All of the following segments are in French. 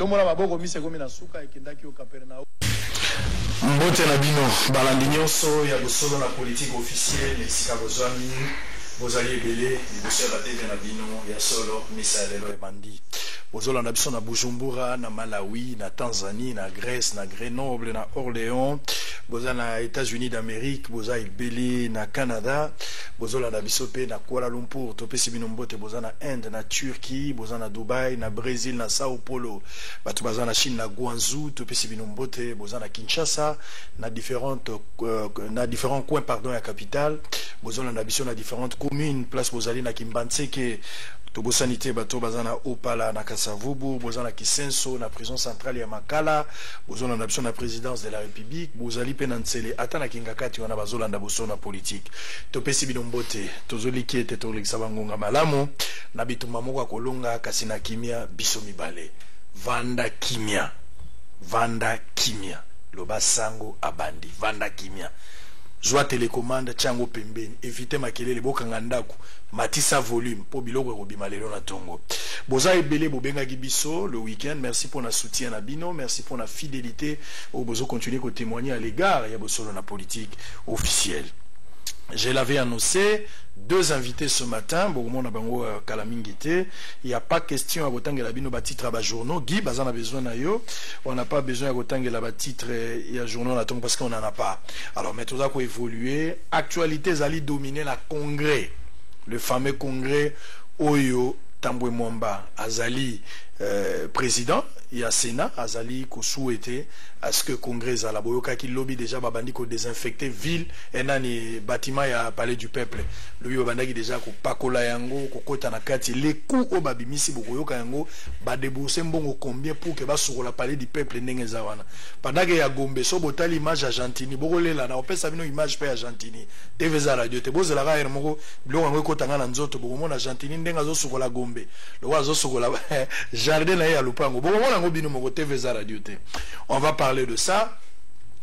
tomona maboko mise komi na suka ekendaki au Capernaum. Mbote na bino balandi nyonso ya bosolo na politique officielle esika bozwami bozali ebele liboso ya bateve na bino ya solo misa lelo ebandi bozolanda biso na Bujumbura, na Malawi, na Tanzanie, na Grèce, na Grenoble, na Orléans, boza na États-Unis d'Amérique, boza ebele na Canada, bozolanda biso pe na Kuala Lumpur, topesi bino mbote boza na Inde, na Turquie, boza na Dubai, na Brésil, na Sao Paulo, batu baza na Chine, na Guangzhou, topesi bino mbote boza na Kinshasa, na différents coins pardon ya capitale, bozolanda biso na différentes communes, place bozali na Kimbantseke, Tobo sanité bato bazana Opala na Kasavubu, bozana Kisenso na prison centrale ya Makala, bozona na biso na présidence de la République, bozali pe na Ntsele ata na Kingakati wana bazolanda boso na politique. Topesi bino mbote, tozoli kiete tolekisa bangonga malamu na bitumba moko kolonga kasi na kimia biso mibale. Vanda kimia. Vanda kimia. Loba sango abandi. Vanda kimia. Joa télécommande chango pembeni éviter makelele bokanga ndako matisa volume po biloko kobima lelo na tongo boza ebele bobenga gibiso le week-end. Merci pour la soutien na bino, merci pour la fidélité au bozo continuer à témoigner à l'égard ya bosolo na politique officielle. Je l'avais annoncé, 2 invités ce matin, il n'y a pas question à Gotang et la bino titre à journaux. Guy, on a besoin de yo. On n'a pas besoin à Gotang et la titre et à journaux parce qu'on n'en a pas. Alors, maintenant, qu'on évoluer. Actualité, Zali dominer la congrès. Le fameux congrès Oyo Tambwe Mwamba. Azali, président. Il y a Sénat, Azali, ko souhaité à ce que le Congrès à la Boyoka qui lobby déjà babandi ko désinfecter ville et nani bâtiment ya palais du peuple. Lobby babandi déjà ko pakola yango ko kota na kati les coûts au babimisi boyoka yango ba débourser mbongo combien pour que ba sur la palais du peuple ndenge zawana. Pendant que ya Gombe so botali image Argentine bokolela na opesa bino image pe Argentine. TV za radio te bozela ga moko biloko yango ko tanga na nzoto bokomona Argentine ndenga zo sukola Gombe. Lo zo sukola jardin na ya lupango. On va parler de ça,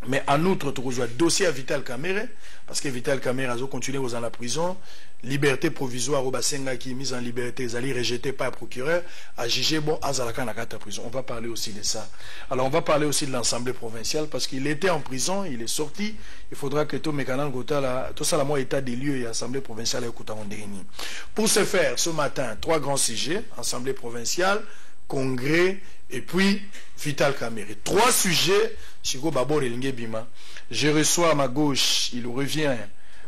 mais en outre, tu rejoins dossier à Vital Kamerhe, parce que Vital Kamerhe a continué dans la prison, liberté provisoire au Basenga qui est mise en liberté, Zali rejeté par le procureur, a jugé bon à Zalaka na kata prison. On va parler aussi de ça. Alors on va parler aussi de l'Assemblée provinciale, parce qu'il était en prison, il est sorti, il faudra que tout mécanan tout ça la moi état des lieux et Assemblée provinciale et Koutangondéni. Pour ce faire, ce matin, 3 grands sujets, Assemblée provinciale, Congrès et puis Vital Kamerhe. 3 sujets. Chigo Babor et Bima. Je reçois à ma gauche, il revient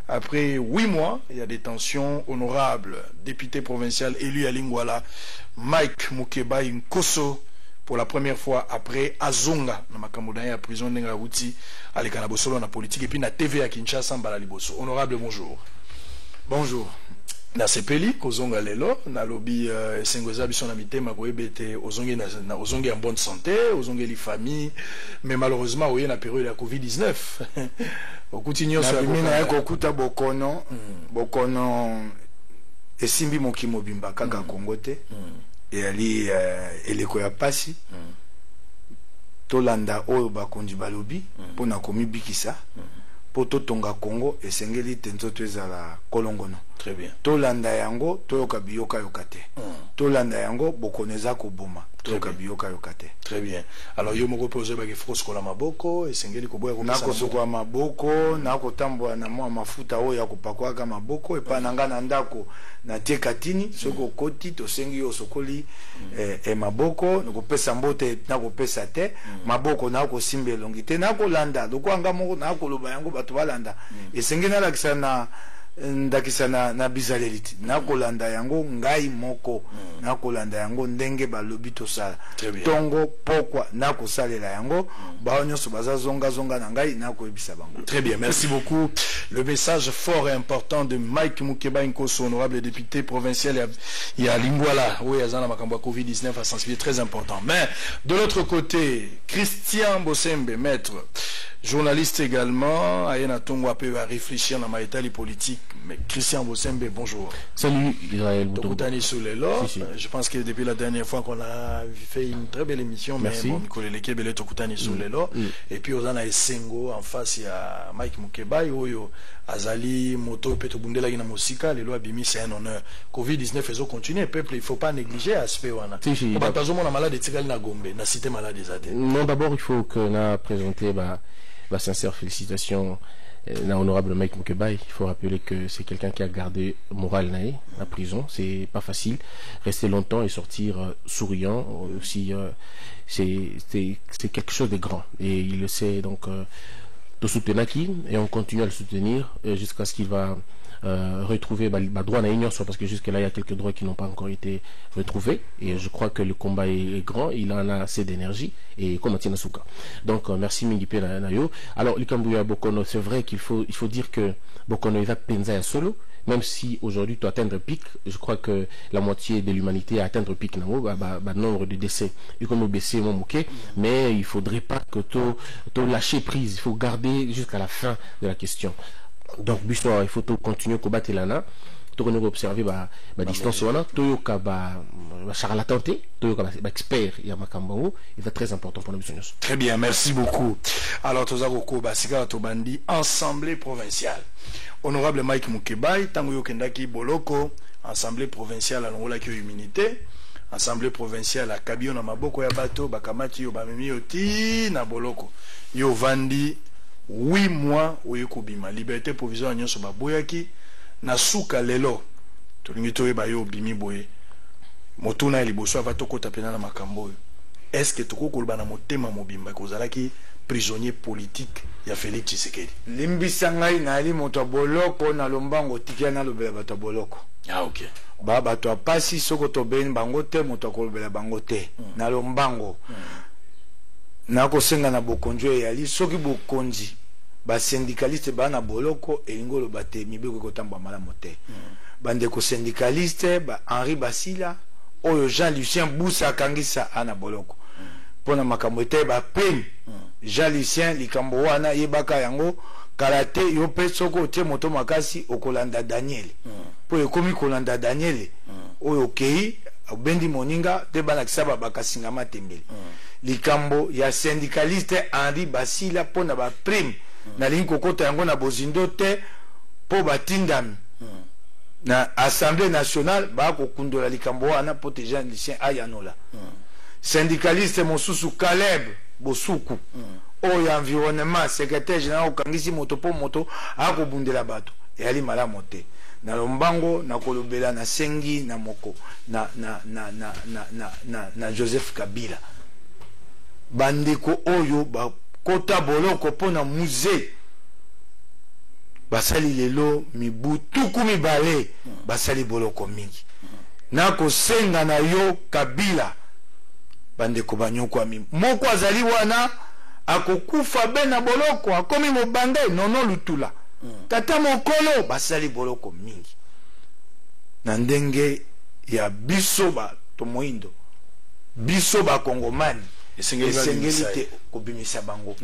après 8 mois. Il y a des tensions honorables. Député provincial élu à Lingwala, Mike Mukeba Nkoso, pour la première fois après Azonga, na Makamudaya, prison Nengaouti, à l'Ekanabosolo, na politique, et puis na TV à Kinshasa, Mbalaliboso. Honorable, bonjour. Bonjour. Na sepeli kozonga lelo na lobby sengoza biso na mitema ko ebete ozongi na ozongi en bonne santé ozongi li famille mais malheureusement oye na période ya Covid-19 okutinyo so mina ko kuta bokono esimbi mokimo bimba kaka Kongo te et ali eleko ya pasi tolanda oyo bakonzi balobi pona komibikisa poto tonga Congo esengeli tenzoto ezala kolongono. Très bien. Tolanda yango toyoka biyoka yokate. Tolanda yango bokoneza ko boma. Toyoka biyoka yokate. Très bien. Alors yo moko poser ba ke frosse ko la maboko esengeli ko boya ko na ko soko maboko na ko tambwa na mwa mafuta oyo ya kopakwa ka maboko e pananga na ndako na tekatini soko koti to sengi yo sokoli maboko no pesa mbote na ko pesa te maboko na ko simbe longite na ko landa doko anga moko na ko loba yango bato balanda esengeli na lakisana ndakisana na bizaleliti na kolanda yango ngai moko na kolanda yango ndenge balobi tosala tongo pokwa na kosalela yango baonyoso bazazonga zonga na ngai na koyebisa bango. Très bien, merci beaucoup. Le message fort et important de Mike Mukeba Nkoso, honorable député provincial il y a Lingwala, oui, azana makambo Covid-19 à sensibiliser très important. Mais de l'autre côté, Christian Bosembe, maître journaliste également, Ayena Tongo peut réfléchir dans ma état politique. Mais Christian Bossembe, bonjour. Salut Israël. Je pense que depuis la dernière fois qu'on a fait une très belle émission, merci. Mais bon, Nicolé Belé Tokutani Solelo. Et puis on a Essengo en face, il y a Mike Mukebai, Oyo, Azali, Moto, Petro Bundela, Gina Mosika, les lois Bimi, c'est un honneur. Covid-19, ils ont continué, peuple, il ne faut pas négliger l'aspect. On a malade de Tigali na Gombe, na cité malade des AD. Non, d'abord, il faut qu'on a présenté sincère félicitations à honorable Mike Mukebai. Il faut rappeler que c'est quelqu'un qui a gardé moral naïf à prison. C'est pas facile. Rester longtemps et sortir souriant aussi, c'est quelque chose de grand. Et il le sait donc de soutenir qui, et on continue à le soutenir jusqu'à ce qu'il va retrouver droit à l'union, parce que jusque là il y a quelques droits qui n'ont pas encore été retrouvés, et je crois que le combat est grand, il en a assez d'énergie, et comme Atina Souka. Donc merci Mingipe Nayo. Alors Likambuya Bokono, c'est vrai qu'il faut dire que Bokono est à Penza à solo, même si aujourd'hui tu atteindre pic. Je crois que la moitié de l'humanité a atteindre pic nombre de décès mais il faudrait pas que tu lâcher prise, il faut garder jusqu'à la fin de la question. Donc il faut continuer à combattre l'ana, tu observer la distance voilà, toyoka charlatan toyoka expert ya makambo, il est très important pour nous. Très bien, merci beaucoup. Alors tozako basika tobandi assemblée provinciale. Honorable Mike Mukebai, tango yokendaki boloko, assemblée provinciale à l'ongola ki humilité, assemblée provinciale à Kabio na maboko ya bato, bakamati yo bamemi yoti na boloko. Yo vandi 8 mois oyekobima liberté provisoire nyonso baboyaki na suka lelo tolingi toyeba yo bimi boye motuna liboso ava tokota pena na makambo. Est-ce que tokokoloba na motema mobimba kozalaki prisonnier politique ya Félix Tshisekedi? Limbisa ngai na ali moto boloko na lombango tikia na lobela bato boloko. Ah ok. Ba bato apasi soko to ben bango te moto akolobela bango te na lombango. Na kosenga na bokonjo yali soki bokonzi ba syndicaliste ba na boloko elingolo bate mibeko kotamba mala mote. Bande ko syndicaliste ba Henri Basila oyo Jean-Lucien Boussa kangisa ana boloko. Pona makambo te ba pem Jean-Lucien likambo wana yebaka yango karate yo pe soko te moto makasi okolanda Daniel. Po ekomi kolanda Daniel oyo kei bendi moninga te bana kisaba bakasinga matembele. Likambo ya syndicaliste Henri Basila pona ba prime na linko kota yango na bozindo te po batindami na Assemblée nationale ba ko kundola likambo wana po te Jean Lucien ayanola. Syndicaliste mosusu Caleb Bosuku oyo environnement secrétaire général okangisi moto po moto akobundela bato yali malamu te na lombango na kolobela na sengi na moko na Joseph Kabila bandeko oyo bakota boloko pona musée basali lelo mibu tuku mibale basali boloko mingi na kosenga na yo Kabila bandeko banyoko ami moko azali wana akokufa be na boloko akomi mobande nono lutula tata mokolo basali boloko mingi na ndenge ya biso ba tomoindo biso ba kongomani esengeli te kobimisa bango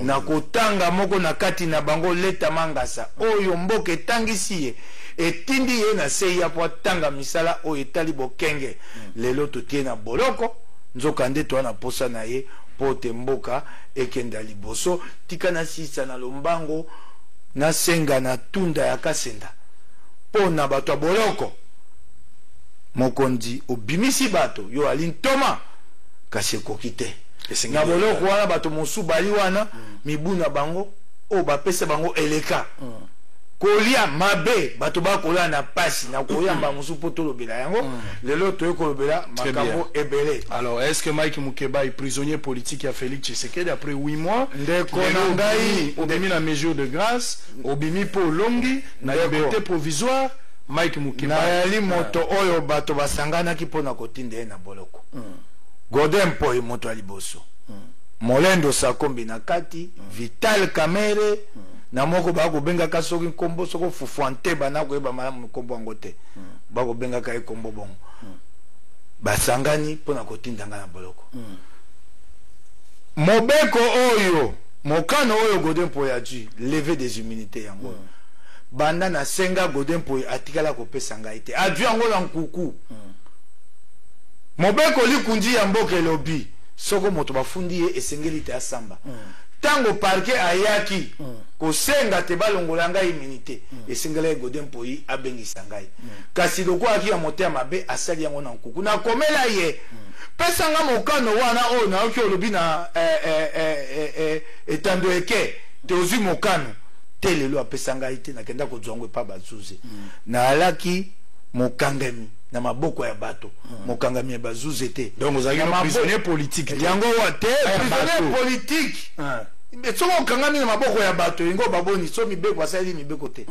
na kotanga moko na kati na bango leta mangasa oyo mboka etangisi ye etindi ye na sei ya po tanga misala oyo etali bokenge lelo totie na boloko nzoka nde to na posa na ye pote mboka ekenda liboso tika na sisa na lombango na senga na tunda ya kasenda pona bato boloko mokondi obimisi bato yo alintoma kasi kokite na boloko wana bato mosu bali wana mibuna bango o bapesa bango eleka kolia mabe bato bakola na pasi na koyamba mosu po tolobela yango lelo toye kolobela makambo ebele. Alors est-ce que Mike Mukebai est prisonnier politique à Félix Tshisekedi après 8 mois ndeko na ngai obimi na mesure de grâce obimi po longi na liberté provisoire Mike Mukebai na yali moto oyo bato basanganaki pona kotinda na boloko Godin po moto aliboso Molendo Sakombi na kati Vital Kamere na moko bako benga ka soki nkombo soko fufuante bana ko eba malamu nkombo ngote bako benga ka ekombo bongo basangani pona kotinda na boloko mobeko oyo mokano oyo Godin Mpoya aju lever des immunités yango banda na senga Godin Mpoya atikala kopesa ngai te aju yango na nkuku mobeko likunji ya mboka elobi soko moto bafundi ye esengeli te asamba tango parquet ayaki kosenga te balongola ngai immunité esengela Godin Mpoya abengisa ngai kasi loko aki ya moto ya mabe asali yango na nkuku na komela ye pesa nga mokano wana o na oki olobi na etando eke te ozi mokano te lelo apesa ngai te nakenda kozwango epa bazuze na alaki mokangami na maboko ya bato mokangami ya bazuze te donc vous avez un prisonnier politique yango wa te prisonnier politique soko okangami na maboko ya bato ingo baboni so mibeko asali mibeko te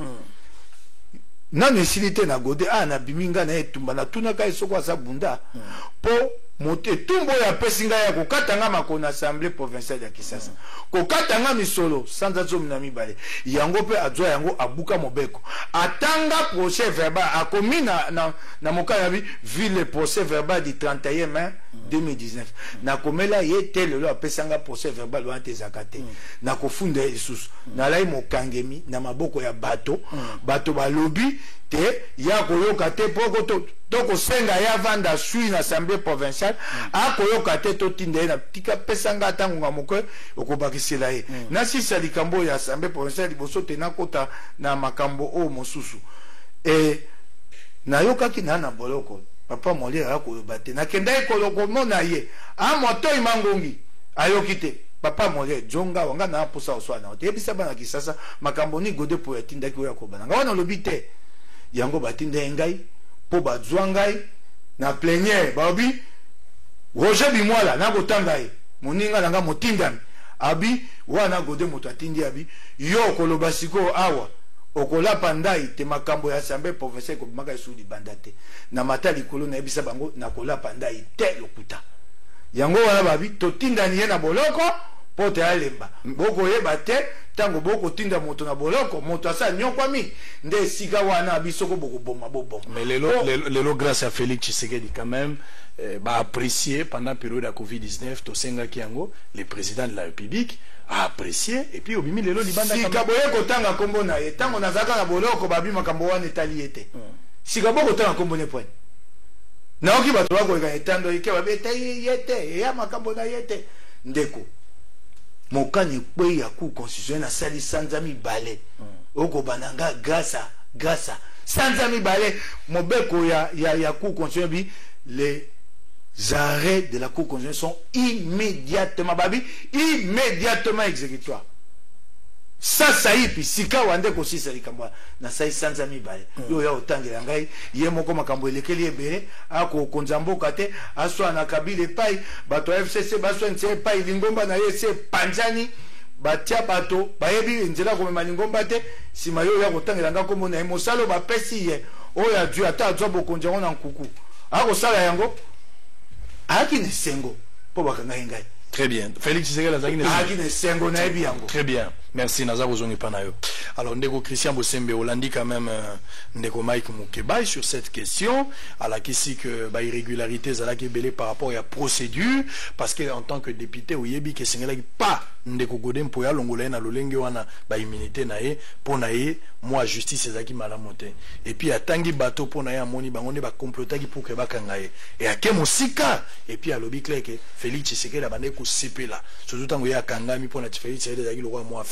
nanu esili te na Godin na biminga na etumba na tunaka esoko asa bunda po mote tumbo ya pesinga ya kokatanga makona assemblée provinciale ya Kisasa kokatanga misolo sanza zomi na mibale yango pe adwa yango abuka mobeko atanga procès verbal akomi na mokaya bi ville procès verbal du 31 mai 2019 na komela ye te lelo apesanga procès verbal wana te zakate na kofunda isusu na lai mokangemi na maboko ya bato balobi te ya koyoka te poko to kosenga ya vanda sui na assemblée provinciale akoyoka te to tinda na tika pesanga tango ngamoko okobakisela ye na sisa likambo ya assemblée provinciale liboso te na kota na makambo o mosusu na yokaki na boloko papa Molière akoyoba te nakenda ekoloko mona ye moto imangongi ayoki te papa Molière jonga wanga na posa oswana te ebisa bana Kisasa makambo ni Godin Mpoya tindaki oya kobana nga wana lobi te yango batinda ngai po bazwa ngai na plénière babi Roger Bimwala na kotanga ye moninga nanga motindami abi wana Godin moto atindi abi yo koloba siko awa okolapa ndai te makambo ya assemblée provinciale ko maka esudi banda te na mata likolo na ebisa bango na kolapa ndai te lokuta yango wana babi totindani ye na boloko po te alemba boko yeba te tango boko tinda moto na boloko moto asa nyokwami nde sika wana bisoko boko bomba bobo mais lelo grâce à Félix Tshisekedi quand même apprécié pendant la période de Covid-19 to senga kiango le président de la République a apprécié et puis obimi lelo libanda si kaboye kotanga kombo na ye tango nazaka na boloko babi makambo wana etali ete si kaboye kotanga kombo ne point na oki bato bako eka etando ike babi etayi yete ya makambo na yete ndeko mokani kwe ya ku constitutionnel na sali sanza mibale oko bananga grâce sanza mibale mobeko ya ku constitutionnel bi les arrêts de la Cour constitutionnelle sont immédiatement exécutoires. Ça y puis sika wande ko sisa likambo na sai sanza mibale yo ya otangela ngai ye moko makambo elekeli ebere ako konzamboka te aswa na kabile pai bato FCC baswa nse pai lingomba na yese panjani batia bato bayebi nzela ko mema lingomba te sima yo ya kotangela ngai komona ye mosalo bapesi ye oya dju ata azwa bokonjango na nkuku ako sala yango aki ne sengo po bakanga ngai. Très bien. Félix Tshisekedi Très bien. Merci Nazar Ozoni Panayo. Alors Ndeko Christian Bosembe Olandi quand même Ndeko Mike Mukeba sur cette question à la question que bah irrégularité ça qui belé par rapport à la procédure parce que en tant que député au yebi que singela pas Ndeko Godin Mpoya longola na lolenge wana ba immunité nae pour nae moi justice ezaki malamote et puis atangi bateau pour nae amoni bango ba complotaki pour que bakangaye et akemo sika et puis à lobi clair que Félix Tshisekedi abande ko sepela surtout tango ya kangami pour na Félix Tshisekedi ezaki lokwa moi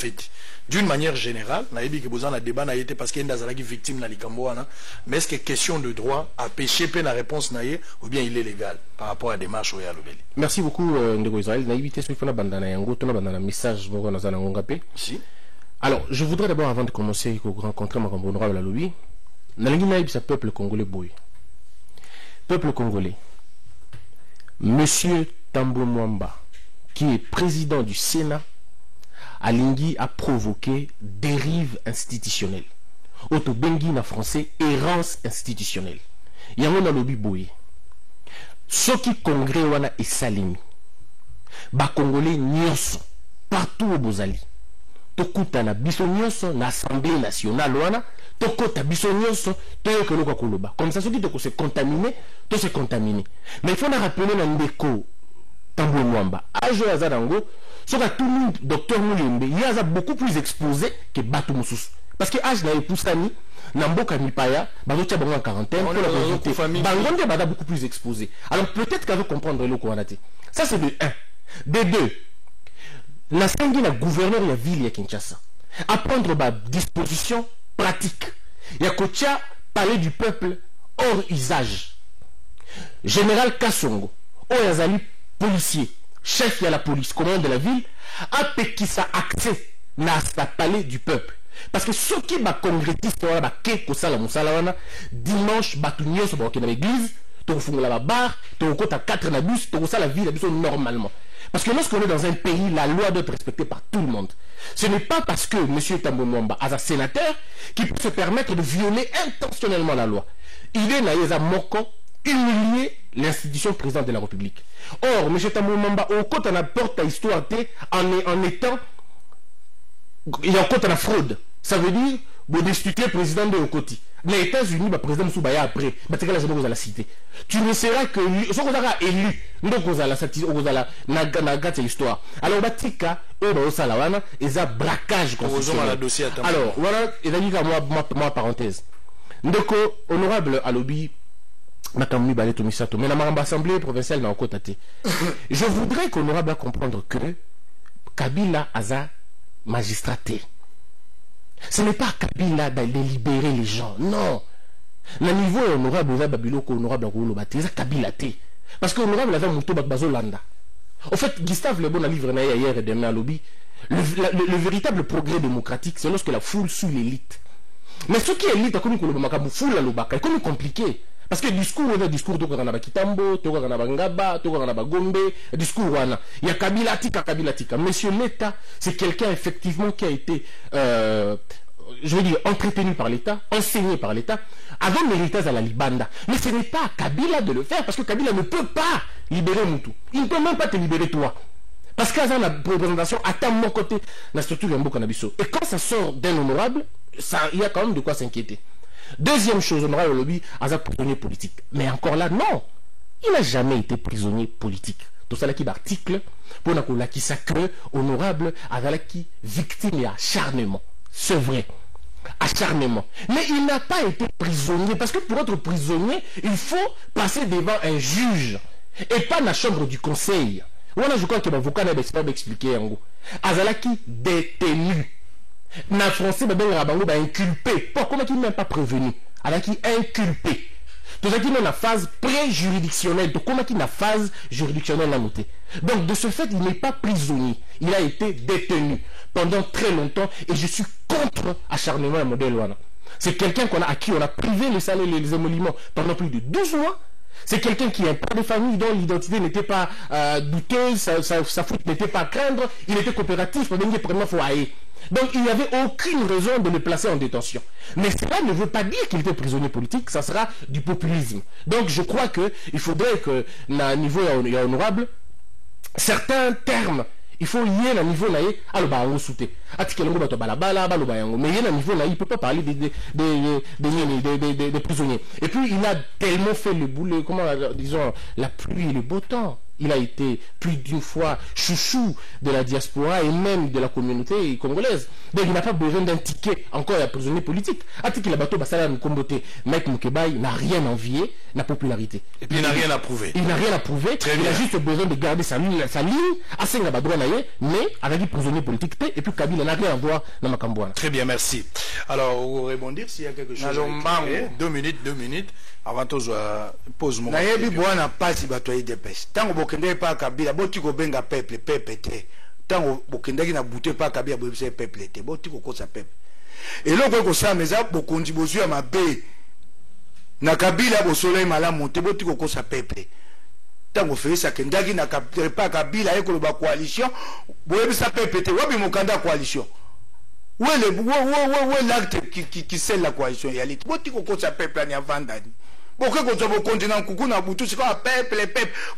d'une manière générale, naïbi que besoin de débat n'a été parce qu'il y a des victimes dans les Cambouana, mais est-ce que question de droit à pécher la réponse naïe ou bien il est légal par rapport à des marches au Yalobeli? Merci beaucoup Ndeko Israël. Naïbité sur le bandana yango, ton bandana message bon dans un ngapé. Si. Alors, je voudrais d'abord avant de commencer rencontrer ma honorable la lobby, nalingi naïbi sa peuple congolais boy. Peuple congolais. Monsieur Tambo Mwamba, qui est président du Sénat, Alingui a provoqué dérive institutionnelle. Auto bengi na français, errance institutionnelle. Yango na lobi boye. Soki congrès wana esalimi. Ba congolais nyonso partout au bozali. Tokuta na biso nyonso na assemblée nationale wana, tokota biso nyonso toyoka loka koloba. Comme ça soki toko se contaminer, to se contaminer. Mais il faut na rappeler na ndeko Tambo Mwamba. Ajo azarango Sur tout le monde, docteur Moulembe, il y a beaucoup plus exposé que Batou Moussous. Parce que âge n'a époussani, Namboka Mipaya, Badotia Bango en quarantaine, pour la famille, Bangonde Bada beaucoup plus exposé. Alors peut-être qu'elle veut comprendre le Kouanati. Ça c'est de 1. De 2, la sanguine a gouverneur de la ville de Kinshasa. À prendre ma disposition pratique. Il y a Kotia parler du peuple hors usage. Général Kassongo, Oyazali policier, chef de la police, commandant de la ville, a péqué sa accès à palais du peuple. Parce que ceux qui sont congrétistes, dimanche, ils sont dans l'église, ils font la barre, ils ont 4 na bus, ils font la vie normalement. Parce que lorsqu'on est dans un pays, la loi doit être respectée par tout le monde. Ce n'est pas parce que M. Tambo Mwamba a un sénateur qui peut se permettre de violer intentionnellement la loi. Il est naïza moko, humilier l'institution présidente de la République. Or, M. Tambo Mwamba, au côté de la porte à histoire en étant, il y a un côté de la fraude. Ça veut dire, vous destituez le président de Okoti. Les États-Unis, le président Soubaya après, vous la cité. Tu ne seras que lui, ce qu'on a élu, donc vous allez la l'histoire. Alors, Batika, eux, dans Salawana, ils ont braquage constitutionnel. Alors, voilà, et d'ailleurs, moi, parenthèse. Donc, honorable Alobi, Makamuni Baleto Misato, mais dans l'Assemblée provinciale, dans Okotate, je voudrais qu'honorable comprendre que Kabila a un magistraté. Ce n'est pas Kabila d'aller libérer les gens, non. Le niveau honorable, honorable, c'est Kabila. Parce que honorable, il a Mouto Bazolanda. En fait, Gustave Le Bon a livré hier et demain à lobby. Le véritable progrès démocratique, c'est lorsque la foule suit l'élite. Mais ce qui est élite, comme il foule la lobaka, c'est comme compliqué. Parce que le discours, il y a discours de Kitambo, de Ngaba, de Gombe, discours, il y a Kabila Tika. Monsieur l'État, c'est quelqu'un effectivement qui a été, je veux dire, entretenu par l'État, enseigné par l'État, avant l'héritage à la Libanda. Mais ce n'est pas à Kabila de le faire, parce que Kabila ne peut pas libérer Moutou. Il ne peut même pas te libérer toi. Parce qu'à la représentation, à mon côté, la structure de Mboka-Nabiso. Et quand ça sort d'un honorable, il y a quand même de quoi s'inquiéter. Deuxième chose, honorable lobby, à un prisonnier politique. Mais encore là, non. Il n'a jamais été prisonnier politique. Tout ça là qui article pour qui sacré honorable à la qui victime et acharnement. C'est vrai. Acharnement. Mais il n'a pas été prisonnier. Parce que pour être prisonnier, il faut passer devant un juge. Et pas dans la chambre du conseil. Voilà, je crois que l'avocat n'a pas expliqué en gros. Azalaki détenu. Na français, il inculpé. Pourquoi il n'est pas prévenu? Alors qu'il est inculpé. Tout ça qui est dans la phase pré-juridictionnelle. Donc, comment il est dans la phase juridictionnelle à noter. Donc, de ce fait, il n'est pas prisonnier. Il a été détenu pendant très longtemps. Et je suis contre acharnement à modèle Wana. C'est quelqu'un à qui on a privé les salaires et les émoluments pendant plus de 12 mois. C'est quelqu'un qui est un père de famille dont l'identité n'était pas douteuse, sa faute n'était pas à craindre, il était coopératif, donc il n'y avait aucune raison de le placer en détention. Mais cela ne veut pas dire qu'il était prisonnier politique, ça sera du populisme. Donc je crois qu'il faudrait que, à niveau honorable, certains termes, il faut y aller à niveau naïe, à le barango souté. Mais il y a un niveau naïe, il ne peut pas parler des prisonniers. Et puis il a tellement fait le boulot, comment disons, la pluie et le beau temps. Il a été plus d'une fois chouchou de la diaspora et même de la communauté congolaise. Donc il n'a pas besoin d'un ticket encore à prisonnier politique. Atik la bateau Bassala Nkombote, Mike Moukebaï n'a rien envié, la popularité. Et puis il n'a rien à prouver. Il n'a rien à prouver. Il a juste besoin de garder sa ligne, assez mais avec des prisonniers politiques. Et puis Kabila n'a rien à voir dans Makambouana. Très bien, merci. Alors, vous rebondir s'il y a quelque chose. Alors, 2 minutes. Avant tout, je pose mon. Nayebi bwana pasi batoyi dépêche. Tango bokende pa Kabila, boti ko benga peuple te. Tango bokendaki na bouté pa Kabila bobise peuple te. Boti ko kosa peuple. Et loko ko sa meza bokondi bozu ya mabe. Na Kabila bo soleil malamu te boti ko kosa peuple. Tango fesa kendaki na pa Kabila ekolo ba coalition, boyebisa peuple te wabi mokanda coalition. Où est l'acte qui scelle la coalition yali? Boti ko kosa peuple ni avandani. Pourquoi quand on continent coucou na butu c'est quoi peuple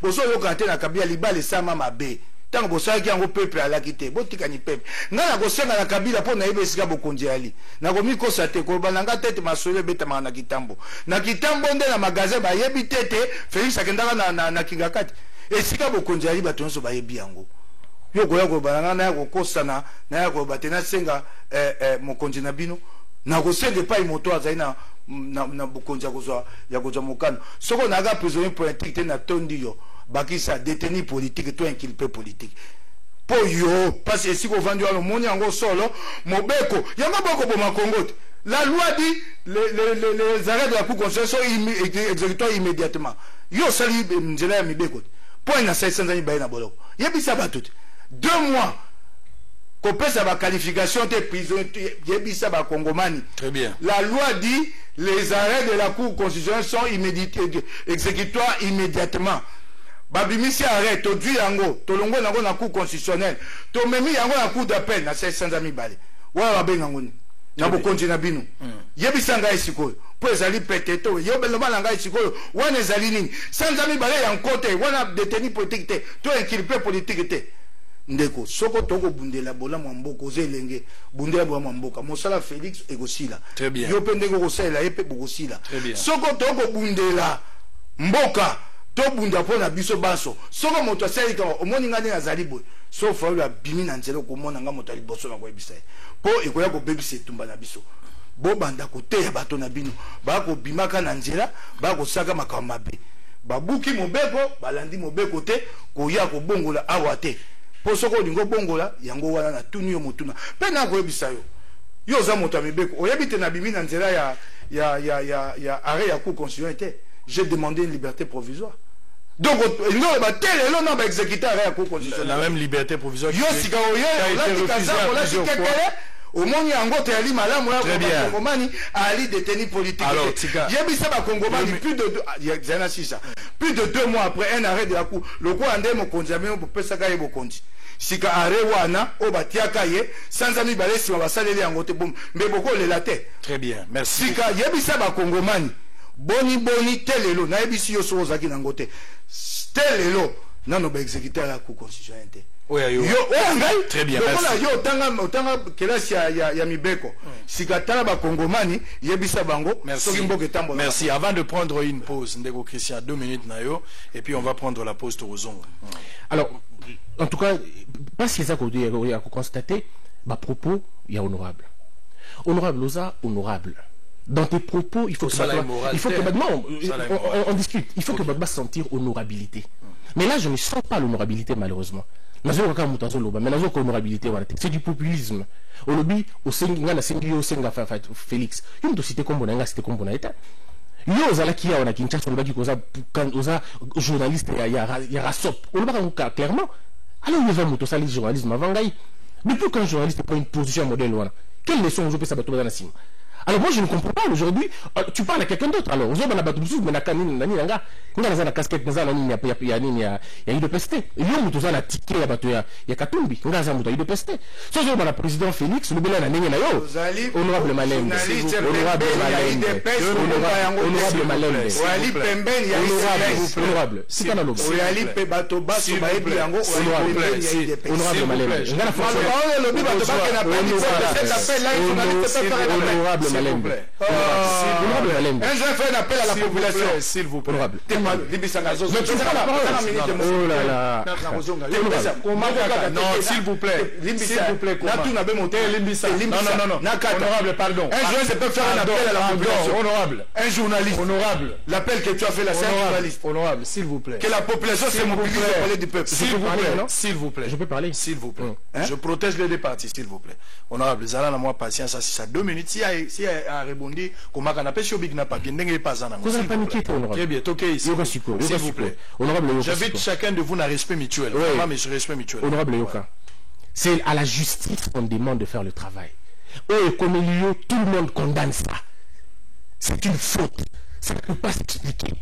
boso yo kanté na Kabila libale sama mabe tant boso ki ngo peuple ala kité botika ni peuple ngala ko senga na Kabila po na yebe sika bokonzi ali na ko miko sate ko bananga tete masole beta na kitambo nde na magasin ba yebi tete Félix akendaka na kingakati et sika bokonzi ali batonso ba yebi yango yo koya ko balanga na ko kosana na ya ko batena senga mokonzi na bino na ko sende pa imoto azai na bokonzi ya kozwa mokano soko na ga prisonnier politique te na tondi yo bakisa détenu politique to inculpé politique po yo parce que si ko vandi wa moni yango solo mobeko yango boko boma Congo. La loi dit les arrêts de la Cour constitutionnelle sont exécutoires immédiatement. Yo sali nzela ya mibeko. Point na 500 ans ba na boloko. Yebisa ba tout. 2 mois. Ko pesa ba qualification de prison yebisa ba Congomani. Très bien. La loi dit les arrêts de la Cour constitutionnelle sont exécutoires immédiatement. Babimisi arrête to du yango to longo nango na Cour constitutionnelle. To memi yango na Cour d'appel na 500 ans bale. Wa ba benga ngoni. Na bokonzi na bino yebisa ngai sikoyo po ezali peteto yo beloma na ngai sikoyo wana ezali nini sanza mibale ya nkote wana détenu politique te to inculpé politique te ndeko soko toko bundela bola mwamboko ozelenge bundela bola mwamboka mosala Félix egosila yo pe ndeko kosala yepe bokosila soko toko bundela mboka to bunda pona biso baso soko moto asali ka omoni ngani azali boy so fa la bimi na nzelo ko mona nga moto ali boso na ko ebisa po ekoya ko bebisa etumba na biso bo banda ko teya bato na bino ba ko bimaka na nzela ba ko saka makamba mabe babuki mobeko balandi mobeko te ko ya ko bongola awa te po soko lingo bongola yango wana na tuni yo motuna pe na ko ebisa yo za moto mibeko oyebite na bimi na nzela ya arrêt ya Cour constitutionnelle. J'ai demandé une liberté provisoire. Donc, il va exécuter la Cour constitutionnelle. La même liberté provisoire qui a été refusée plusieurs fois. Au moins, il y a un gros théâtre malade, moi, Congomani, Ali détenu politique. Alors, Tika. Congomani, plus de 2 mois après un arrêt de la Cour, le coup andé mon condiamé pour Pesaka et Bokondi. Sika arrêt wana, Obatiaka ye, sans ami balé, si on va saler les angote, boum, mais beaucoup les latés. Très bien, merci. Sika, Yebisa Congomani. Boni telelo na ebisi yo so zaki nangote telelo nano ba exécuter la Cour constitutionnelle. Très bien, merci. Yo tanga kelasi ya mibeko sikatala ba Congomani yebisa bango soki mboke tambo. Merci. Avant de prendre une pause, ndeko Christian 2 minutes na yo et puis on va prendre la pause Torozonga. Alors en tout cas parce que ça qu'on a constaté ba propos il y a honorable Oza honorable. Dans tes propos, il faut que non, on discute. Il faut que Bagba sentir honorabilité. Mais là, je ne sens pas l'honorabilité malheureusement. Mais c'est du populisme. Au lobby, au Senga Félix. Il me cité comme on cité comme on a été. Yo zala qui a on a Kinshasa on va dire oza journaliste il y a rasop. On va clairement. Alors il va moto sali journalisme avant gay. Depuis qu'un journaliste prend une position modèle voilà. Quelle leçon on peut ça bateau dans la cime. Alors moi je ne comprends pas aujourd'hui, tu parles à quelqu'un d'autre alors, vous avez la bateau mais la canine nanga, nga na casquette na nani ya de peste. Yo muto za na ticket ya bateau ya Katumbi, nga za muto ya de peste. So zo la président Félix, le bela na nenge na yo. Honorable Malembe. Honorable Malembe. Wali pembeni ya honorable. C'est pas logo. Wali pe bateau baso ba ebi yango honorable Malembe. Nga na force. Le bi bateau ba na honorable Malembe. Un jeune fait un appel à la population. S'il vous plaît. Oh là là. Non, s'il vous plaît. Non. Honorable, pardon. Un jeune peut faire un appel à la population. Honorable. Un journaliste. Honorable. L'appel que tu as fait là, c'est un journaliste. Honorable, s'il vous plaît. Que la population se mobilise pour parler du peuple. S'il vous plaît. Je peux parler. S'il vous plaît. Je protège les deux parties, s'il vous plaît. Honorable, Zala, moi patience, ça, c'est ça. 2 minutes. Si a rebondi, comme on a sur Big Napa, bien n'est pas en vous avez paniqué, honorable. Très bien, ok, s'il vous plaît. Honorable, j'invite chacun de vous à respect mutuel. Vraiment, mais sur respect mutuel. Honorable Yoka, c'est à la justice qu'on demande de faire le travail. Et comme il y a, tout le monde condamne ça. C'est une faute. Ça ne peut pas s'expliquer.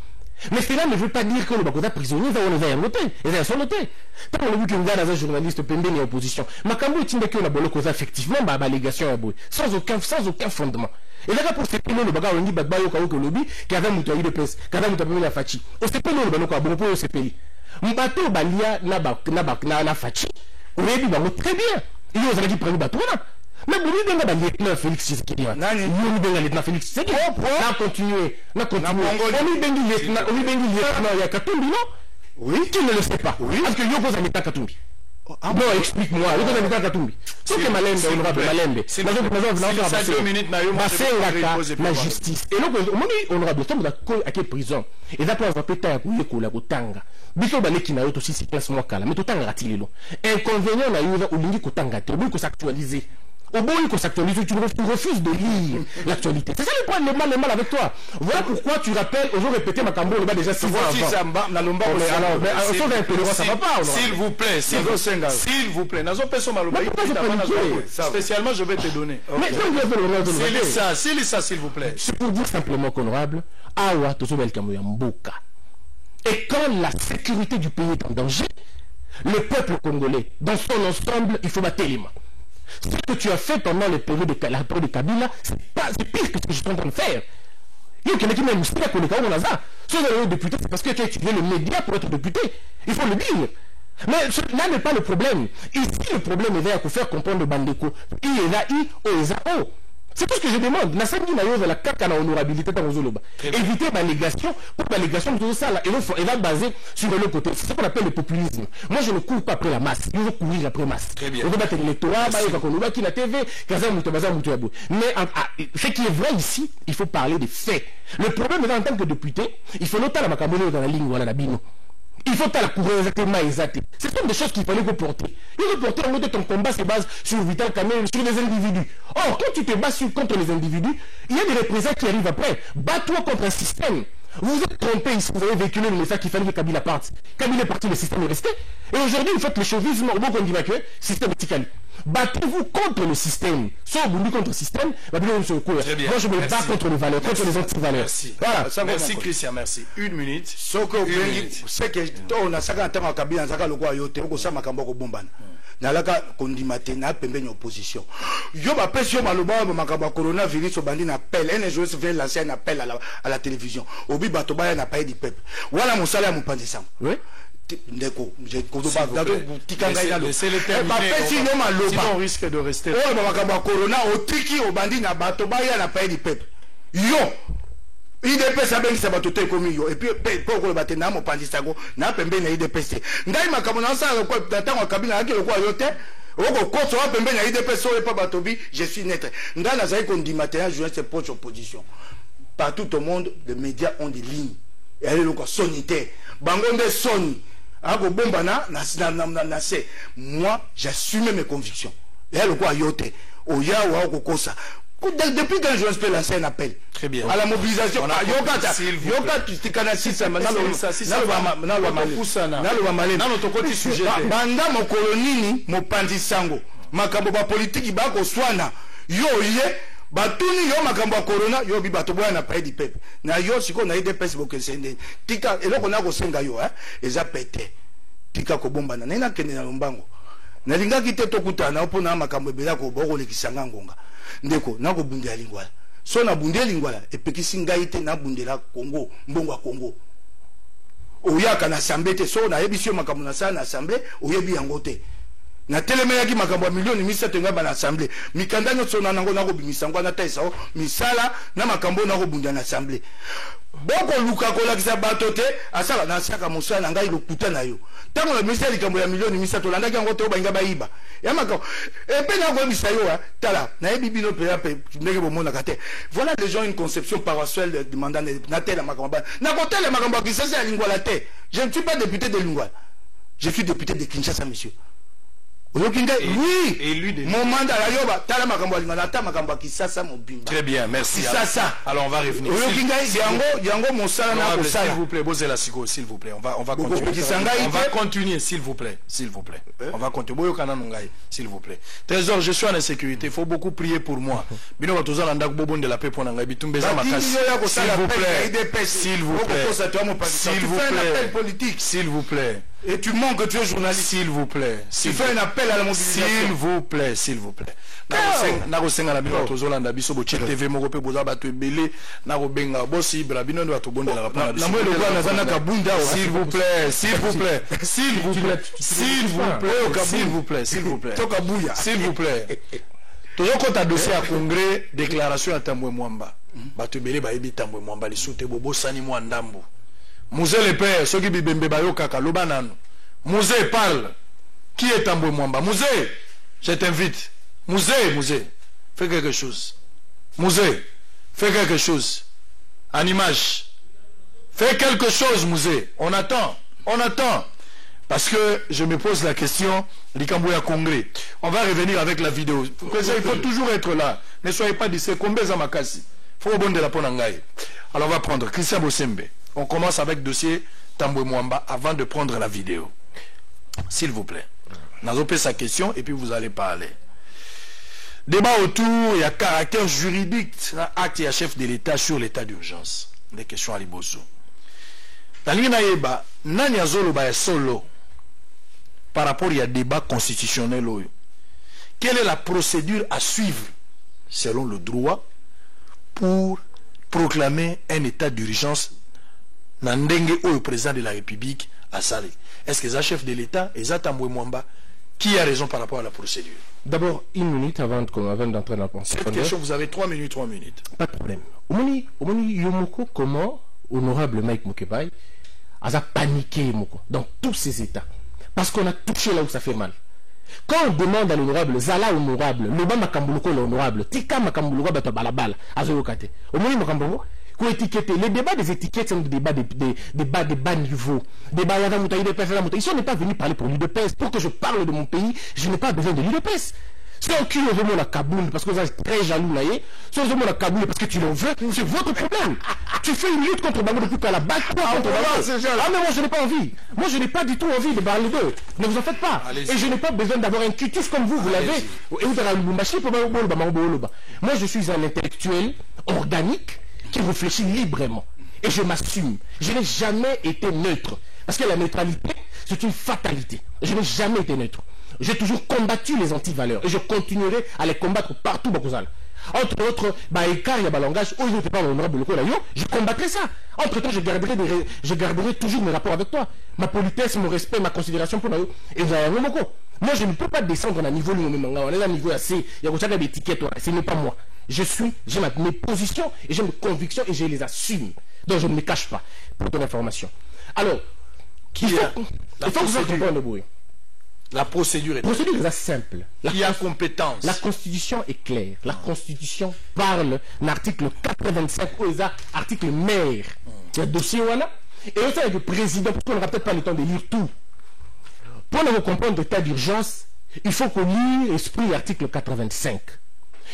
Mais cela ne veut pas dire que le Bakoda prisonnier va y noter. Et va son noter. Tant qu'on a vu qu'un gars dans un journaliste pendant et opposition. Makambo est indiqué qu'on a cause effectivement l'allégation à bout. Sans aucun fondement. Et là, pour ces pénaux, le bagage, on dit Bagbayo Kaouk lobby, qui avait moutoyé de peste, qui avait moutoyé la fachi. Et c'est pénaux, le bagage, bon, pour ce pays. Mbato Balia, na fachi. On a dit, très bien. Il y a qui prennent le bateau là. Mais vous dites que le lieutenant Félix Tshisekedi, vous dites que le lieutenant Félix Tshisekedi, on a continué. On dit que le lieutenant Katumbi, non? Oui, tu ne le sais pas. Oui. Parce que Yoko a mis Katumbi. Non, explique-moi. C'est que Malembe, honorable Malembe. C'est la justice. Et donc, honorable, ça vous a à quelle prison? Et là, pour avoir pété à couler, la Kotanga. Biso Baleki na yoto 6 classes moi kala. Mais tout en ratilelo. Inconvénient na yoto, ou lingi Kotanga, tu veux s'actualiser. Au bout, il faut s'actualiser, tu refuses de lire l'actualité. C'est ça le problème, le mal avec toi. Voilà pourquoi tu rappelles, aujourd'hui répété ma cambo, le bas déjà 6 ans avant. Ça va pas. S'il vous plaît, s'il vous plaît. Spécialement, je vais te donner. Mais c'est ça, s'il vous plaît. C'est pour dire simplement qu'honorable, Awa, Tozobel Kamoya Mboka. Et quand la sécurité du pays est en danger, le peuple congolais, dans son ensemble, il faut battre les mains. Ce que tu as fait pendant la période de Kabila, c'est pire que ce que je suis en train de faire. Il y a quelqu'un qui m'a dit que si vous avez député, c'est parce que tu as utilisé le média pour être député. Il faut le dire. Mais là n'est pas le problème. Ici, le problème est là pour faire comprendre le Bandeko. Il est là, c'est tout ce que je demande. La carte à honorabilité dans Zoloba. Éviter la négation pour la négation de tout ça là. Et va baser sur le côté. C'est ce qu'on appelle le populisme. Moi, je ne cours pas après la masse. Je veux courir après masse. Très bien. Je veux battre l'électorat, qui la TV, mais ce qui est vrai ici, il faut parler des faits. Le problème est en tant que député, il faut noter la macabole dans la ligne, voilà la bino. Il faut pas la courir exactement exactement. Ce sont des choses qu'il fallait reporter. Et reporter, en fait, ton combat se base sur Vital Kamerhe, sur les individus. Or, quand tu te bats contre les individus, il y a des représailles qui arrivent après. Bats-toi contre un système. Vous vous êtes trompé ici, vous avez véhiculé le message qu'il fallait que Kabila parte. Kabila est parti, le système est resté. Et aujourd'hui, vous faites le chauvisme, au bon qu'on dit que le système est ticali. Battez-vous contre le système. Soit vous contre le système, moi je me bats contre les valeurs, contre les anti-valeurs. Merci. Voilà. Merci Christian, merci. Une minute. C'est que on a 50 ans à Kabila, on a le roi Yote, on a 50 ans à Bombana. Nalaka kondimate na pembeni opposition yo ba pression maloba makaba coronavirus obandi na appel un jour se fait lancer un appel à la télévision obi bato baya na paye du peuple voilà mon salaire mon pandisam oui ndeko j'ai kodoba dado tikanga ina lo c'est le terme sinon on risque de rester oh makaba corona otiki obandi na bato baya na paye du peuple yo IDPS abengisa bato te komi yo et puis poko baté na mo pandisango na pembe na IDPS ngai makambo na sala ko datango kabila akelo ko yo te oko koso wa pembe na IDPS so pas batobi je suis net ngai na zai kondi matin jouer cette poche opposition partout au monde les médias ont des lignes et elle est sanitaire bango nde soni ako bomba na c'est moi j'assume mes convictions et elle quoi yo te oya wa oko kosa. Depuis quand je peux lancer un appel. Très bien. À la mobilisation. Banda mo kolonini mo pandisango. Makambo ba politique ba ko swana. Yo ye batuni yo makambo ya corona yo bi bato boya na paye di pepe. Na yo siko na ide pesi boke sende. Tika eloko na ko senga yo eza pete. Tika ko bomba na nena kende na lombango. Na linga kite tokutana opona makambo ebela ko boko lekisanga ngonga. Ndeko nako bundela lingwala so na bundela lingwala epekisi ngai te na bundela Congo mbongo ya Congo oyaka na assemblée te so na yebisio makambo na sala na assemblée oyebi yango te na telemeyaki makambo ya milioni 700 ngaba na assemblée mikanda nyonso na nango nako bimisa ngwa na taisa misala na makambo nako bundela na assemblée boko luka ko lakisa bato te asala na saka mosala na ngai lokuta na yo tango na misala likambo ya milioni 700 landaki yango te obangi bayiba ya makambo epe na ko bisa yo tala na yebi bino pe ndenge bomona kate voilà les gens une conception paroissiale demandant na tela makambo na ko tela makambo ki sasa lingwala te je ne suis pas député de Lingwala je suis député de Kinshasa monsieur. Oui, mon mandat à Yoba, Tala Makambo, Nata Makambo, Kisasa, mon bimba. Très bien, merci. Ça. Alors on va revenir. S'il vous plaît, Bozé Lassigo, s'il vous plaît. On va continuer. On va continuer, s'il vous plaît. S'il vous plaît. On va continuer. Boyo Kananungai, s'il vous plaît. Trésor, je suis en insécurité. Il faut beaucoup prier pour moi. Bino Batoza Landak Bobon de la paix pour Nangai Bitumbeza Makas. S'il vous plaît. S'il vous plaît. S'il vous plaît. S'il vous plaît. Et tu manques que tu es journaliste. S'il vous plaît. Tu fais un appel à la mobilisation. S'il vous plaît, s'il vous plaît. Narosenga la bino tozolanda biso bo TV moko pe boza bato ebele narobenga bosi bra bino ndo bato bonde la rapana na mo lokwa na zana kabunda s'il vous plaît, s'il vous plaît, s'il vous plaît, s'il vous plaît, s'il vous plaît, s'il vous plaît, tokabuya s'il vous plaît. Tozoko ta dossier à congrès déclaration à Tambwe Mwamba bato ebele ba yebi Tambwe Mwamba lisute bobo sani mwa ndambo Musée le père, ceux qui bibembe bayo kaka loba nanu. Musée parle. Qui est Tambwe Mwamba? Mouzé, je t'invite. Mouzé, fais quelque chose. Mouzé, fais quelque chose. En image. Fais quelque chose, Mouzé. On attend. Parce que je me pose la question, Likambouya Congrès. On va revenir avec la vidéo. Il faut toujours être là. Ne soyez pas d'ici. Combien Zamakasi? Faut bon de la Ponangaï. Alors on va prendre Christian Bosembe. On commence avec dossier Tambwe Mwamba avant de prendre la vidéo. S'il vous plaît. Nazopé sa question et puis vous allez parler. Débat autour, il y a caractère juridique, acte et chef de l'État sur l'état d'urgence. Des questions à Liboso. Dans l'Inaïba, Nani Azolo ba solo par rapport à débat constitutionnel. Quelle est la procédure à suivre selon le droit pour proclamer un état d'urgence Nandenge au président de la République à Salé? Est-ce que c'est chef de l'État et Tambwe Mwamba qui a raison par rapport à la procédure? D'abord, une minute avant d'entrer dans la pensée. Cette question, vous avez 3 minutes. Pas de problème. Omoni Yomoko, comment honorable Mike Mukebai a paniqué dans tous ces états? Parce qu'on a touché là où ça fait mal. Quand on demande à l'honorable, Zala honorable, Loba Makambuluko l'honorable, Tika Makambuluko Bato Balabala, Azoyokate, Omoni Makambuluko, les débats des étiquettes sont des débats de bas niveau. Ici, on n'est pas venu parler pour l'UDPS. Pour que je parle de mon pays, je n'ai pas besoin de l'UDPS. Si on crie aux hommes à Kaboul parce que vous êtes très jaloux là, si aux hommes à Kaboul parce que tu l'en veux, c'est votre problème. Tu fais une lutte contre Bango depuis qu'à la base, toi contre Bango. Ah mais moi je n'ai pas envie. Moi je n'ai pas du tout envie de parler d'eux. Ne vous en faites pas. Et je n'ai pas besoin d'avoir un cutis comme vous l'avez. Moi je suis un intellectuel organique qui réfléchit librement. Et je m'assume. Je n'ai jamais été neutre. Parce que la neutralité, c'est une fatalité. Je n'ai jamais été neutre. J'ai toujours combattu les antivaleurs. Et je continuerai à les combattre partout, Bokozal. Entre autres, il y a un langage, je combattrai ça. Entre temps, je garderai toujours mes rapports avec toi. Ma politesse, mon respect, ma considération pour nous. Et moi, je ne peux pas descendre à un niveau, on est à un niveau assez, il y a des étiquettes, ce n'est pas moi. J'ai mes positions et j'ai mes convictions et je les assume. Donc je ne me cache pas, pour ton information. Alors, il faut que vous compreniez. La procédure est simple. Qui a compétence. La Constitution est claire. La Constitution parle l'article 85, article maire. Il y a dossier voilà. Et aussi avec le président, parce qu'on n'aura peut-être pas le temps de lire tout. Pour nous comprendre l'état d'urgence, il faut qu'on lise l'esprit article 85.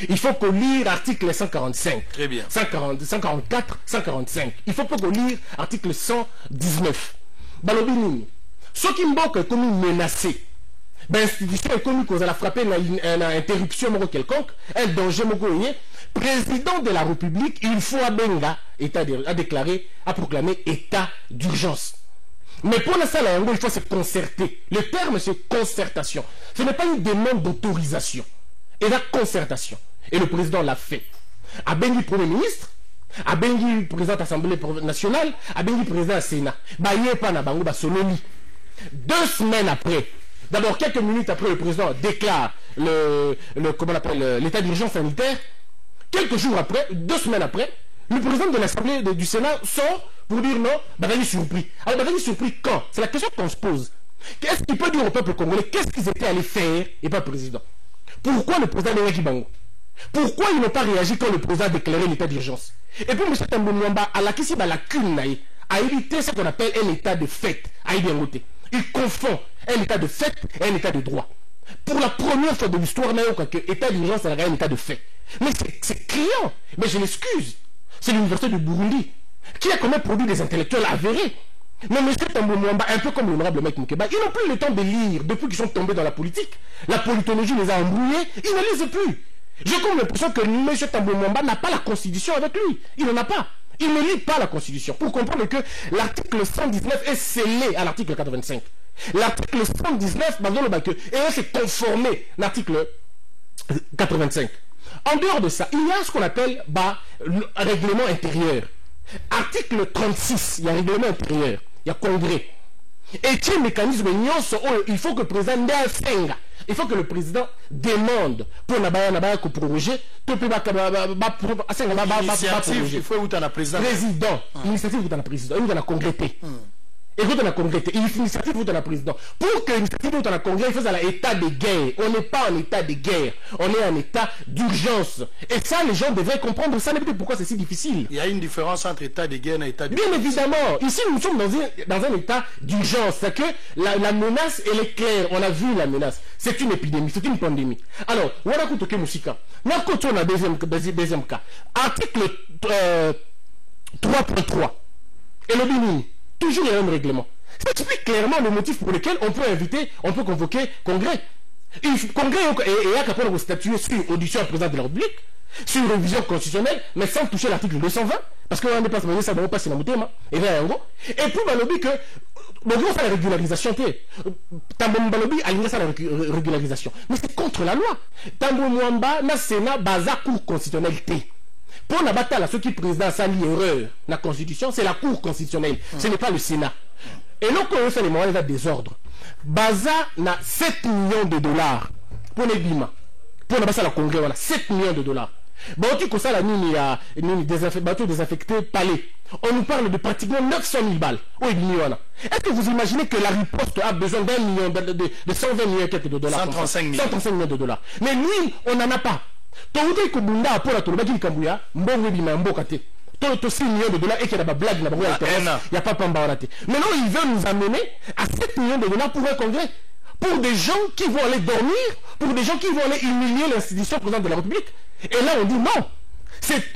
Il faut qu'on lise l'article 145. Très bien. 144, 145. Il faut qu'on lise l'article 119. Balobini, ce qui me est comme menacé, l'institution est connue qu'on a frappé une interruption quelconque, un danger, président de la République, il faut à proclamer état d'urgence. Mais pour la salle, il faut se concerter. Le terme, c'est concertation. Ce n'est pas une demande d'autorisation. Et la concertation. Et le président l'a fait. A Bengi Premier ministre, a Bengi président de l'Assemblée nationale, a Bengi président du Sénat. Soloni. 2 semaines après, d'abord quelques minutes après, le président déclare l'état d'urgence sanitaire. Quelques jours après, 2 semaines après, le président de l'Assemblée du Sénat sort pour dire non, Bagani surpris. Alors Bagani surpris quand? C'est la question qu'on se pose. Qu'est-ce qu'il peut dire au peuple congolais? Qu'est-ce qu'ils étaient allés faire et pas le président? Pourquoi le président Ndeki Bango? Pourquoi ils n'ont pas réagi quand le président a déclaré l'état d'urgence? Et puis M. Tambwe Mwamba a la lacune a évité ce qu'on appelle un état de fait à Ibiangote. Il confond un état de fait et un état de droit. Pour la première fois de l'histoire, l'état d'urgence c'est un état de fait. Mais c'est criant. Mais je l'excuse. C'est l'université du Burundi qui a quand même produit des intellectuels avérés. Mais M. Tambwe Mwamba, un peu comme l'honorable Mike Mukebai, ils n'ont plus le temps de lire depuis qu'ils sont tombés dans la politique. La politologie les a embrouillés, ils ne lisent plus. J'ai comme l'impression que M. Tambwe Mwamba n'a pas la Constitution avec lui. Il n'en a pas. Il ne lit pas la Constitution. Pour comprendre que l'article 119 est scellé à l'article 85. L'article 119, et s'est conformé à l'article 85. En dehors de ça, il y a ce qu'on appelle le règlement intérieur. Article 36, il y a règlement intérieur, il y a congrès. Et quel mécanisme il faut que le président il faut que le président demande pour que proroger il faut où tu as président. Président, l'initiative où tu as président, où tu as congrès. Écoute, on a congrès, l'initiative est dans la président. Pour que l'initiative soit dans la congrès, il faut à l'état de guerre. On n'est pas en état de guerre. On est en état d'urgence. Et ça, les gens devraient comprendre. Ça n'est pas pourquoi c'est si difficile. Il y a une différence entre état de guerre et état d'urgence. Bien évidemment. Ici, nous sommes dans un état d'urgence. C'est que la menace, elle est claire. On a vu la menace. C'est une épidémie. C'est une pandémie. Alors, on a écouté Moussika. On a deuxième cas. Article 3.3. Et le Bénin. Toujours le même règlement. Ça explique clairement le motif pour lequel on peut convoquer congrès. Congrès est capable de statuer sur audition à président de la République, sur révision constitutionnelle, mais sans toucher l'article 220, parce qu'on n'est pas ça va passer dans le thème, et puis on lobby que bon, on fait la régularisation. Tambo lobby a la régularisation, mais c'est contre la loi. Tambo Mwamba na Sénat baza cour constitutionnalité. Pour la bataille, ceux qui président ça l'erreur, la constitution, c'est la cour constitutionnelle, ce n'est pas le Sénat. Et là, quand on fait les moyens de désordre, Baza n'a 7 millions de dollars pour les bima. Pour la bataille, la congrès, voilà, 7 millions de dollars. Bon, tu connais ça, la mine, il y a une bateau désaffecté, palais. On nous parle de pratiquement 900 000 balles. Est-ce que vous imaginez que la riposte a besoin d'un million, de 120 millions de dollars? 135 millions. 135 millions de dollars. Mais lui, on n'en a pas. Tawuti Kubunda pour la Tolobaki Kambuya, Mbongo Bima Mbokate. Tout 6 millions de dollars et qu'il y a des blagues, il n'y a pas Pambaorate. Maintenant, ils veulent nous amener à 7 millions de dollars pour un congrès. Pour des gens qui vont aller dormir, pour des gens qui vont aller humilier l'institution présidente de la République. Et là, on dit non.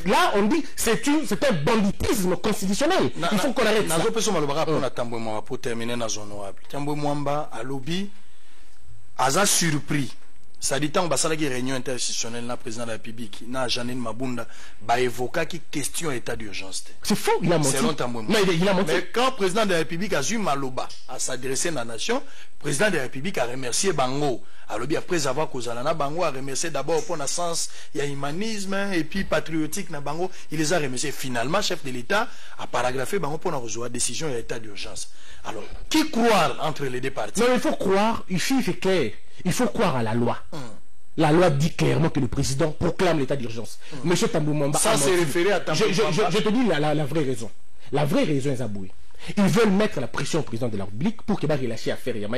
Là, on dit c'est un banditisme constitutionnel. Il faut qu'on arrête ça. Pour terminer, Tambo Mwamba a lobby, a surpris. Ça dit tant que la réunion interinstitutionnelle, le président de la République, Janine Mabunda, a évoqué qui question état d'urgence. C'est faux, il a menti. Mais quand le président de la République a eu Maloba à s'adresser à la nation, le président de la République a remercié Bango. Alors, après avoir causé la Bango, a remercié d'abord pour le sens, il y a humanisme et puis patriotique na Bango, il les a remerciés. Finalement, chef de l'État a paragraphé Bango pour recevoir décision et état d'urgence. Alors, qui croire entre les deux parties? Non, il faut croire, ici c'est clair. Il faut croire à la loi. La loi dit clairement que le président proclame l'état d'urgence. Monsieur Tambou Mwamba. Ça c'est référé à Tambou Mwamba. Je te dis la vraie raison. La vraie raison est Zaboué. Ils veulent mettre la pression au président de la République pour qu'il va relâcher affaire. Il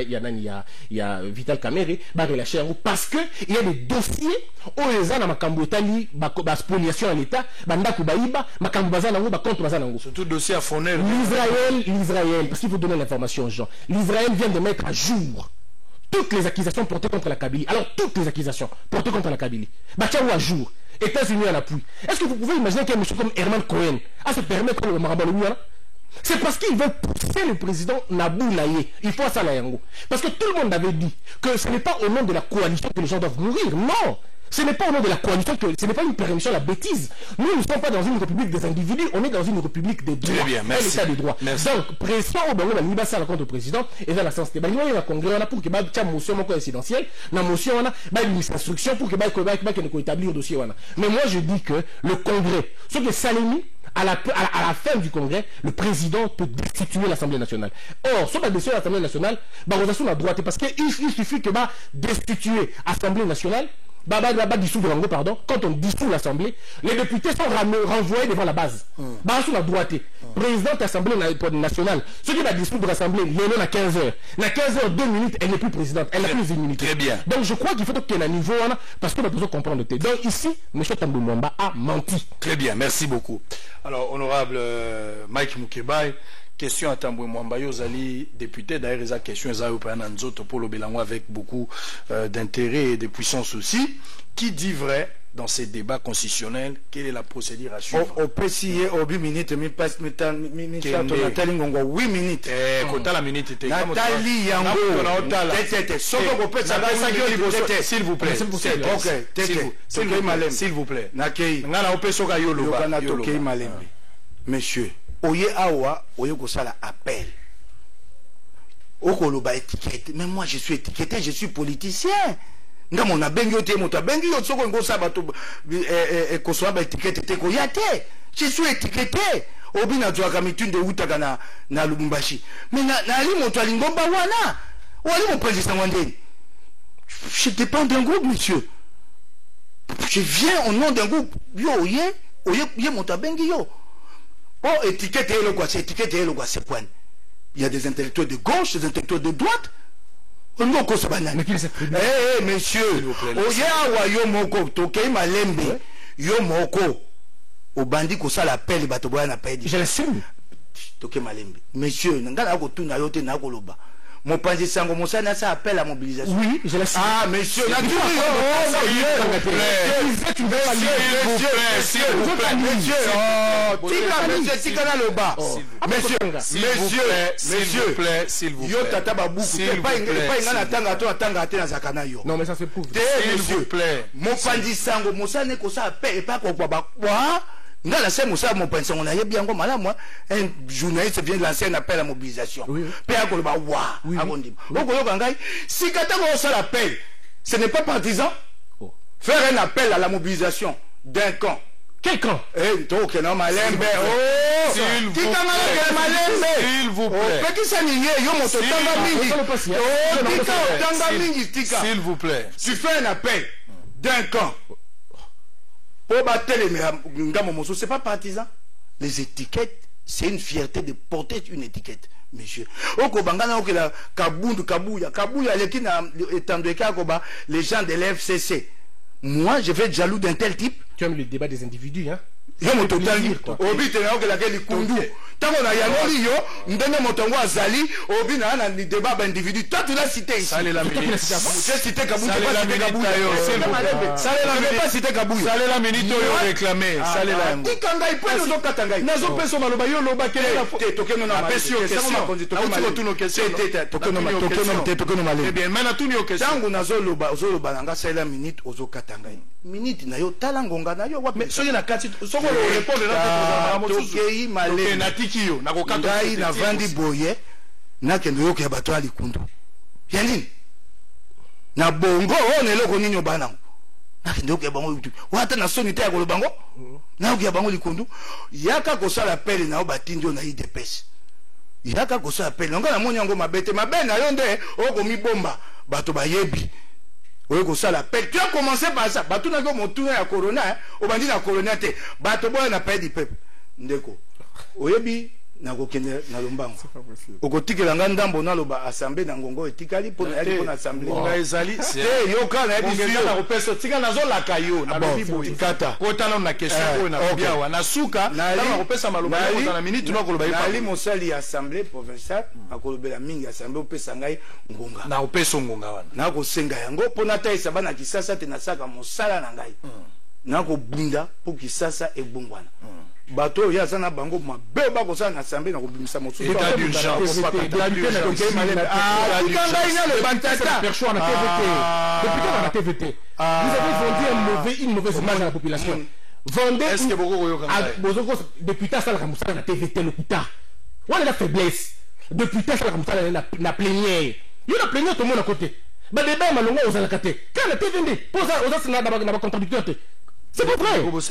y a Vital Kamere, va relâcher parce qu'il y a des dossiers où les gens ont Makambotali, spoliation à l'État, Bandaku Baïba, Makambazanango, contre Bazanango. Surtout dossier à Fonel. L'Israël, parce qu'il faut donner l'information aux gens. L'Israël vient de mettre à jour toutes les accusations portées contre la Kabylie. Alors, toutes les accusations portées contre la Kabylie. Bachaou à jour. États-Unis en appui. Est-ce que vous pouvez imaginer qu'un monsieur comme Herman Cohen a se permettre le Marabaloui? C'est parce qu'ils veulent pousser le président Nabou Naye. Il faut ça là, Yango. Parce que tout le monde avait dit que ce n'est pas au nom de la coalition que les gens doivent mourir. Non! Ce n'est pas au nom de la coalition que ce n'est pas une permission à la bêtise. Nous ne sommes pas dans une république des individus, on est dans une république des droits. Très bien, merci. L'état des droits. Merci. Donc, pression au Bango, la Nibasa contre le président, et dans la sens que il y a un congrès, on a pour que y ait une motion résidentielle, la motion, on a une instruction pour que y ait établir dossier. Mais moi, je dis que le congrès, ce que Salemi, à la fin du congrès, le président peut destituer l'Assemblée nationale. Or, si on destituer l'Assemblée nationale, on a droite, parce qu'il suffit que destituer l'Assemblée nationale, quand on dissout l'Assemblée, les députés sont renvoyés devant la base. Sur la droite, président de l'Assemblée nationale, ceux qui va dissoudre l'Assemblée, il y en a 15 heures. À 15 heures, 2 minutes, elle n'est plus présidente, elle n'a plus d'immunité. Très bien. Donc je crois qu'il faut qu'il y ait un niveau, parce qu'on a besoin de comprendre. Donc ici, M. Tambou Mwamba a menti. Très bien, merci beaucoup. Alors, honorable Mike Mukebai, question à Tambou Mwamba, Yozali, député, d'ailleurs, il y a question pour le Bélango avec beaucoup d'intérêt et de puissance aussi. Qui dit vrai dans ces débats constitutionnels? Quelle est la procédure à suivre? Au PCA, au 8 minutes, 8 minutes. Kota la minute. Nathalie Yango. S'il vous plaît. S'il vous plaît. Monsieur, oye awa, oye kosala appel. Okoloba étiquette. Mais moi, je suis étiqueté, je suis politicien. Nga mona bengi ote mota bengi yo soko ngosa bato kosoa ba étiquette te ko yate. Je suis étiqueté. Obina twa kamitune de utaka na Lubumbashi. Mais na ali moto alingomba wana. Wali mon président Wandeni. Je dépends d'un groupe, monsieur. Je viens au nom d'un groupe. Yo oye mota bengi yo. Oh, étiquette est le quoi, c'est étiquette est le quoi, c'est point. il y a des intellectuels de gauche, des intellectuels de droite. Mais qui monsieur, oya yo moko tokei malembe, yo moko au bandit ko ça l'appel batoboya na paye. Je l'assume. Tokei malembe. Monsieur, ngala ko tuna yo te na ko loba. Mon panzi sango mosana ça appelle à mobilisation. Oui, je l'assume. Ah monsieur, la monsieur, non mais ça se prouve. S'il vous plaît. Mon panzi sango mosana ko ça appelle et pas ko ba quoi. Dans la scène, mon pensée, on a bien comme moi, un journaliste vient de lancer un appel à mobilisation. Si Katanga ça l'appel, ce n'est pas partisan. Faire un appel à la mobilisation d'un camp. Quel camp? S'il vous plaît. S'il vous plaît. Tu fais un appel d'un camp. C'est pas partisan. Les étiquettes, c'est une fierté de porter une étiquette, monsieur. Les gens de l'FCC. Moi, je vais être jaloux d'un tel type. Tu aimes le débat des individus, hein? Tango na yanoli yo ndenge motongo azali obi na na débat ba individu toi tu l'as cité ici Salé la minute j'ai cité Kabouya Salé la minute yo réclamé Salé la tikanga ipo no katanga nazo peso maloba yo loba kele tokeno na apesi yo question eh bien maintenant tout yo question tango nazo loba nanga Salé la minute ozo katanga minute na yo tala ngonga na yo mais soki na kati soko répondre na tokei malé Kiyo na kokato ngai na vandi boye na kendo yoke ya bato ali kundu yanini na bongo on eloko ninyo bana na kendo yoke ya bango wata na soni te ya kolobango na yoke ya bango likundu yaka ko sala pele na obatinjo na IDPS yaka ko sala pele ngana moni yango mabete mabena yo nde oko mibomba bato bayebi oyo ko sala pele tu as commencé par ça bato na ko motuna ya corona obandi na corona te bato boya na paix du peuple ndeko oyebi na kokende na lombango okotikela nga ndambo na loba assemblée na ngongo etikali pona yali pona assemblée nga ezali yo kana yebi yo na kopeso tika nazo laka yo na lobi boy kata kotana na question ko na biawa na suka na kopesa maloba yo na minute no koloba yo ali mosali assemblée provinciale akolobela mingi assemblée opesa ngai ngonga na opeso ngonga wana na kosenga yango pona taisa bana kisasa te na saka mosala na ngai na ko bunda po kisasa ebongwana bato ya sana bango mabe ba ko sana assemblée na ko bimisa mosusu état d'urgence le bantata percho na TVT depuis quand on a TVT vous avez vendu une mauvaise image à la population vendez est-ce que beaucoup yo quand depuis ta sala kamusala na TVT le kuta wala la faiblesse depuis ta sala kamusala na plénière yo na plénière tout le monde à côté ba débat malonga aux alakate quand la TVT posa aux na ba contradicteur. C'est pas vrai. Oui,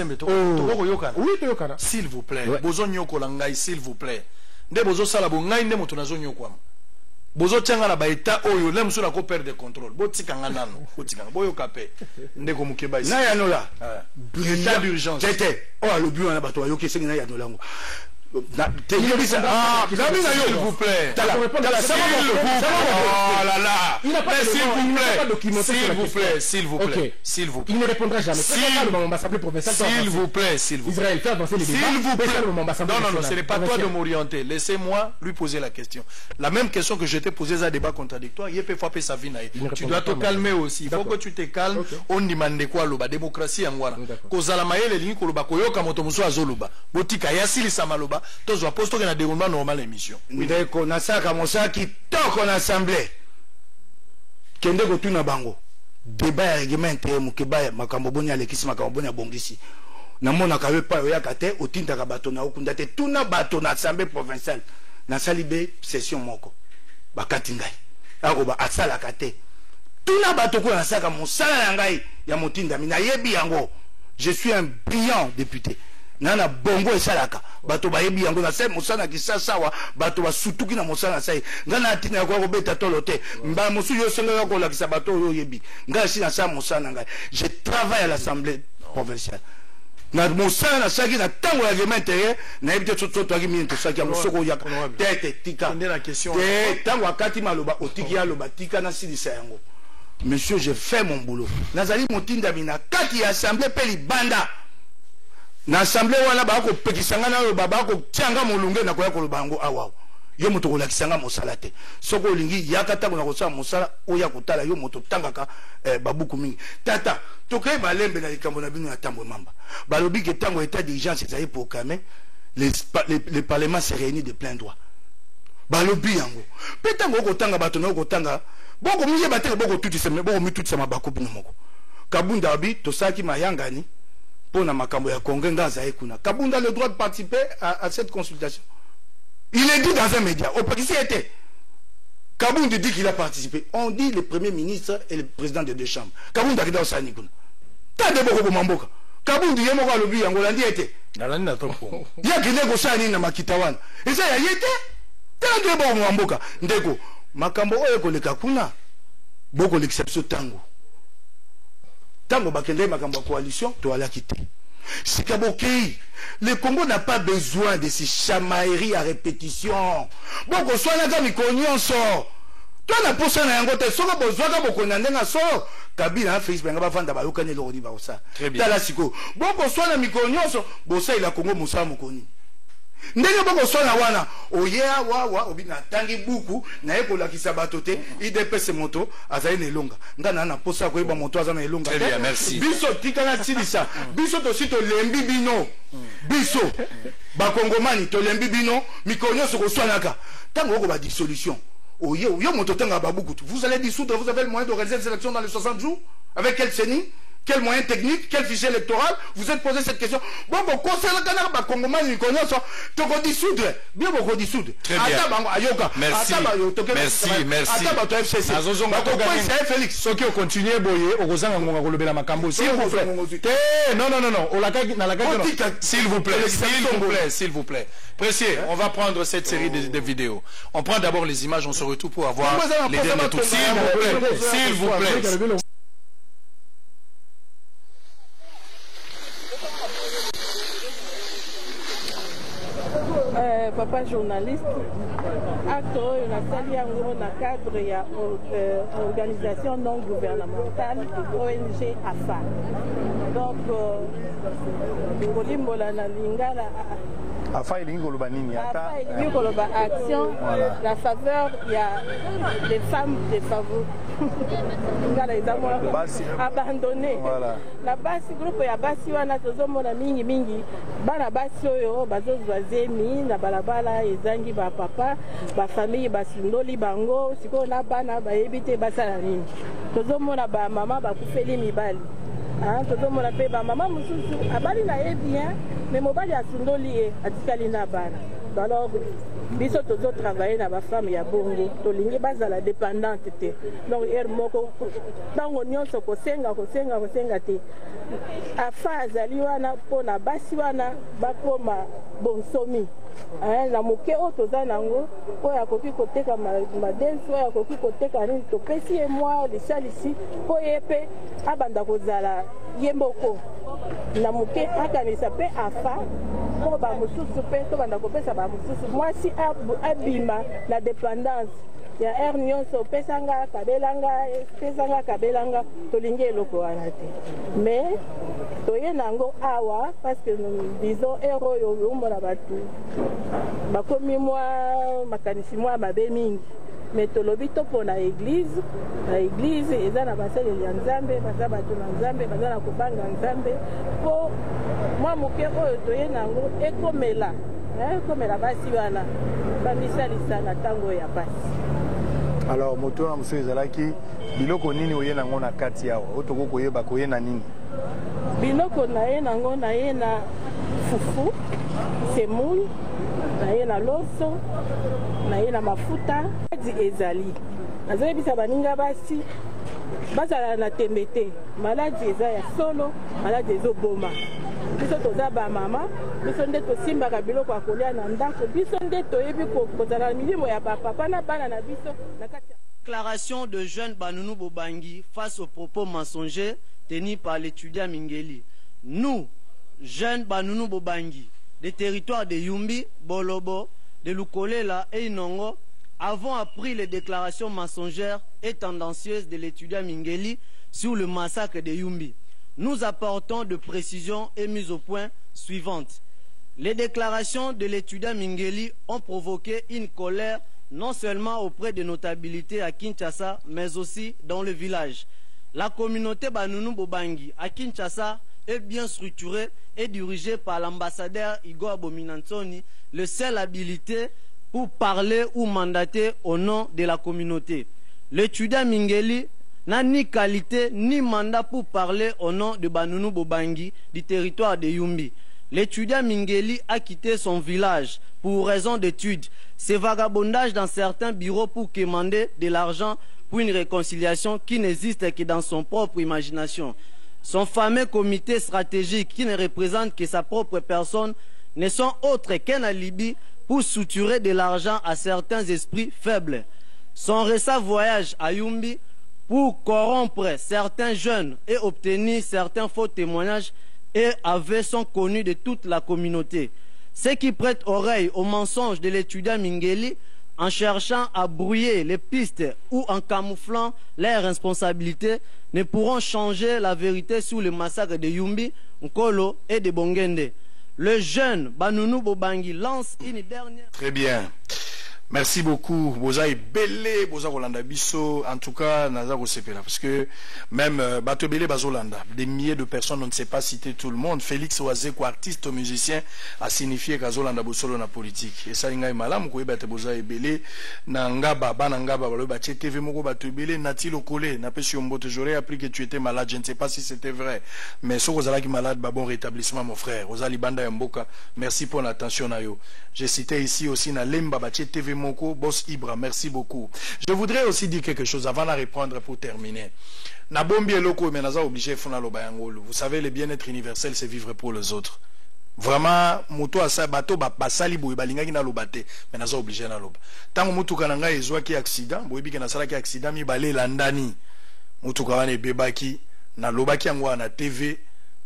s'il vous plaît. Bozo nyoko langai, s'il vous plaît. Nde bozo sala bo ngai nde moto nazo nyoko. Bozo tianga na ba eta oyo lem sura ko perdre contrôle. Bo tikanga nano, bo tikanga boyo kapé. Nde ko mukeba ici. Na ya nola. État d'urgence. Tete. Oh alobi wana bato yo kesi na ya nola ngo. S'il vous plaît. S'il vous plaît. Il ne répondra jamais. S'il vous plaît. Israël, fais avancer les débats. Non, ce n'est pas toi de m'orienter. Laissez-moi lui poser la question. La même question que je t'ai posée, c'est un débat contradictoire. Il peut frapper sa vie. Tu dois te calmer aussi. Il faut que tu te calmes. On demande quoi, la démocratie en Ghana. Kozalamaye les lignes koloba koyoka motomuso azoloba. Botika yasili samaloba. Tous les postes qui ont déroulé normal l'émission. Ndeko na saka mosaki toko na assemblée. Kende ko tuna bango. Débat ya règlement mukeba makambo boni alekisi makambo boni abongisi. Na mona ka we pa ya kate otinda ka bato na okunda te tuna bato na assemblée provinciale. Na salibe session moko. Bakati ngai. Ako ba asala kate. Tuna bato ko na saka mosala ngai ya motinda mina yebi yango. Je suis un brillant député. Nana bongo esalaka bato bayebi yango na sai mosana kisasa wa bato basutuki na mosana sai ngana atina ya kwa beta tolote mba mosu yo senga ko lakisa bato yo yebi ngana si na sa mosana ngai je travaille à l'assemblée provinciale na mosala na saki na tango ya règlement intérieur na yebite to to mi to saki ya soko ya tete tika te tango akati maloba otiki ya loba tika na silisa yango. Monsieur, j'ai fait mon boulot. Nazali motinda bina kati ya assemblée pe libanda. Na assemblée wana ba ko pekisanga na loba ba ko tianga molunge na ko ya ko lobango awa. Yo moto ko lakisanga mosala te. Soko olingi yakata ko na ko sa mosala oya kotala yo moto tangaka babuku mingi. Tata, toke ba lembe na likambo na bino ya tambo mamba. Balobi ke tango état d'urgence ezali proclamé, le parlement se réunit de plein droit. Balobi yango. Pe tango ko tanga bato na ko tanga boko miye batele boko tuti sema boko mi tuti sema bakopi moko. Kabunda abi tosaki mayangani pona makambo ya Congrès ngaza ekuna. Kabunda a le droit de participer à cette consultation. Il est dit dans un média. Au Pakistan était. Kabunda dit qu'il a participé. On dit le premier ministre et le président des deux chambres. Kabunda qui dans sa nikuna. Tade boko mamboka. Kabunda yemo kwa lobi yango landi était. Nalani na tonko. Ya kine ko sani na makitawana. Eza ya yete. Tade boko mamboka. Ndeko makambo oyo koleka kuna boko l'exception tango bakende makambo ya coalition to ala kité. Sikabokei, le Congo n'a pas besoin de ces chamailleries à répétition. Boko soit na mikonyonso. Toi na posa na yango te soko bozwaka boko na ndenga so kabila na Facebook ngaba vanda ba yokane lo riba osa. Tala siko. Boko soit na mikonyonso bosa ila Congo musa mukoni. Ndenge boko sona wana oyeya wa obina tangi buku na eko la kisabato te IDPS moto azali na elonga ngana na posa ko eba moto azana elonga. Très bien, merci. Biso tikana tilisa biso to sito lembi bino biso ba kongomani to lembi bino mikonyo soko swanaka tango ko ba dissolution oye yo moto tanga ba buku vous allez dissoudre, vous avez le moyen d'organiser les élections dans les 60 jours avec quel CENI? Quel moyen technique, quel fichier électoral? Vous êtes posé cette question. Bon, bon, concernant le Canada, Congomani, tu peux dissoudre. Bien, vous dissoudre. Très bien. Merci. Merci. Félix. Ce qui ont continué, Boye, au Rosan, la Macambo. S'il vous plaît. Non. S'il vous plaît. S'il vous plaît. Pressier, on va prendre cette série de vidéos. On prend d'abord les images, on se retrouve pour avoir les derniers tours. S'il vous plaît. Papa journaliste, acte nasali yango na cadre ya organisation non gouvernementale ONG AFA. Donc, kolimbola na lingala AFA ilingi koloba nini ata ilingi koloba action la faveur ya des femmes défavorisées. Lingala ezamona abandonné. La basi groupe ya basi wana tozomona mingi bana basi oyo bazozwa zemi na balabala ezangi ba papa ba famille basindoli bango siko na bana bayebi te basala nini. Tozomona ba mama bakufeli mibali. Tozomona pe ba mama mususu abali na ye bien mais mobali asindoli e atikali na bana. Alors biso tozo travailler na ba femme ya bongo tolingi bazala dépendante te. Donc er moko tango nyonso kosenga te. Afa azali wana pona basi wana bakoma bonsomi. Na moke o toza nango oya koki koteka madenso oya koki koteka nini topesi ye mwa lisalisi po ye pe abanda kozala ye mboko na moke akanisa pe afa po bamosusu pe tobanda kopesa bamosusu mwasi abima na dépendance ya air nyonso pesanga kabelanga tolingi eloko wana te mais toye nango awa parce que disons ero yo omona bato bakomi mwa makanisi mwa mabe mingi mais tolobi topo na église eza na basaleli ya nzambe baza bato na nzambe baza na kobanga nzambe po mwa moke oyo toye nango ekomela basi wana bamisalisa na ntango ya pasi. Alors moto na muso ezalaki biloko nini oye nango na kati yawa otoko koyeba koyena nini biloko na ye nango na ye na fufu semoule na ye na loso na ye na mafuta ezali azoyebisa baninga basi bazala na tembe te maladi eza ya solo maladi ezoboma biso toza bamama biso nde tosimbaka biloko ya kolia na ndako biso nde toyebi kozala na milimo ya bapapa na bana na biso na kati. Déclaration de jeune Banounou Bobangi face aux propos mensongers tenus par l'étudiant Mingeli. Nous, jeunes Banounou Bobangi, des territoires de Yumbi, Bolobo, de Lukolela et Inongo, avons appris les déclarations mensongères et tendancieuses de l'étudiant Mingeli sur le massacre de Yumbi. Nous apportons de précisions et mises au point suivantes. Les déclarations de l'étudiant Mingeli ont provoqué une colère non seulement auprès des notabilités à Kinshasa, mais aussi dans le village. La communauté Banounou Bobangi à Kinshasa est bien structurée et dirigée par l'ambassadeur Igor Abominantsoni, le seul habilité pour parler ou mandater au nom de la communauté. L'étudiant Mingeli n'a ni qualité ni mandat pour parler au nom de Banounou Bobangi du territoire de Yumbi. L'étudiant Mingeli a quitté son village pour raison d'études. Ses vagabondages dans certains bureaux pour quémander de l'argent pour une réconciliation qui n'existe que dans son propre imagination. Son fameux comité stratégique qui ne représente que sa propre personne ne sont autres qu'un alibi pour suturer de l'argent à certains esprits faibles. Son récent voyage à Yumbi pour corrompre certains jeunes et obtenir certains faux témoignages et aveux sont connus de toute la communauté. Ceux qui prêtent oreille aux mensonges de l'étudiant Mingeli en cherchant à brouiller les pistes ou en camouflant leurs responsabilités ne pourront changer la vérité sur le massacre de Yumbi, Nkolo et de Bongende. Le jeune Banounou Bobangi lance une dernière... Très bien. Merci beaucoup. Boza est belé, Boza Rolanda Bisso. En tout cas, Naza Rosepela. Parce que même Bato Belé Bazolanda, des milliers de personnes, on ne sait pas citer tout le monde. Félix Oazeko, artiste musicien, a signifié qu'Azolanda Bosolo na politique. Et ça, il y a malam, Koué Bate Boza est belé. Nangaba, Banangaba, Balo Bache TV Moko Bato Belé, Nati Lokole, Napesi Ombote. J'aurais appris que tu étais malade. Je ne sais pas si c'était vrai. Mais ce Rosala qui est malade, bon rétablissement, mon frère. Rosali Banda Mboka, merci pour l'attention, Nayo. J'ai cité ici aussi na Lemba Bache TV Moko, Boss Ibra, merci beaucoup. Je voudrais aussi dire quelque chose avant de répondre pour terminer. Na bombi eloko mais naza obligé funa lo bayangolo. Vous savez, le bien-être universel, c'est vivre pour les autres. Vraiment, moto asa bato basali boy balingaki na lobate, mais naza obligé na loba. Tango mutu kananga ezwa ki accident, boy bi kana sala ki accident mi balé landani. Mutu kawane bebaki na lobaki yango na TV.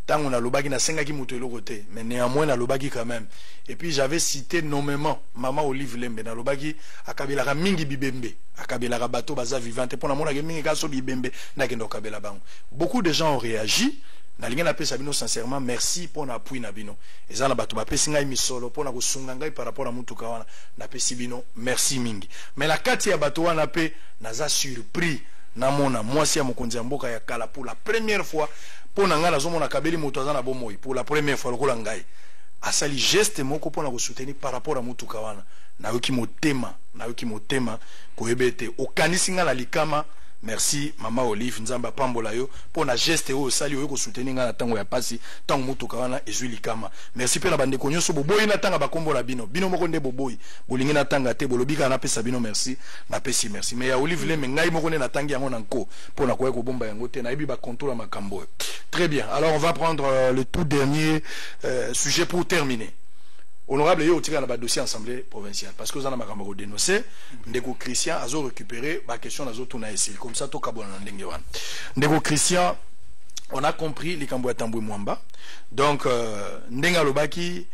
Tant on a l'obaki na senga ki mutu côté, mais néanmoins na l'obaki quand même. Et puis j'avais cité nommément Maman Olive Lembe na l'obaki akabela mingi bibembe, akabela bato baza vivante pour na mona mingi kaso bibembe na kendo kabela bango. Beaucoup de gens ont réagi. Na linga na pesa bino sincèrement merci pour l'appui na bino. Eza na bato ba pesi ngai misolo pour na kosunga ngai par rapport à mutu kawana na pesi bino merci mingi. Mais la kati ya bato wana pe naza surpris na mona mwasi ya mokonzi ya mboka ya kala pour la première fois. Pour n'anga zomona kabeli mutazana bomoi pour la première fois lokola ngai asali geste moko pour na ko soutenir par rapport à mutu kawana na yoki motema ko ebete okanisi nga la likama. Merci Mama Olive Nzamba Pambola yo pour na geste o sali yo ko soutenir nga na tango ya pasi tango mutu kawana ezwi likama. Merci pe na bande ko nyonso boboyi na tanga bakombola bino moko nde boboyi bolingi na tanga te bolobika na pesa bino merci na pesi merci. Mais ya Olive Lembe ngai moko ne na tangi yango na nko pour na ko bomba yango te na yebi ba contrôle makambo. Très bien. Alors on va prendre le tout dernier sujet pour terminer. Honorable yo tika na ba dossier assemblée provinciale parce que vous en a makambo ko dénoncer ndeko Christian azo récupérer ba question nazo tuna essayer comme ça to kabona ndenge wana ndeko Christian on a compris les kambo ya Tambwe Mwamba donc ndenga lobaki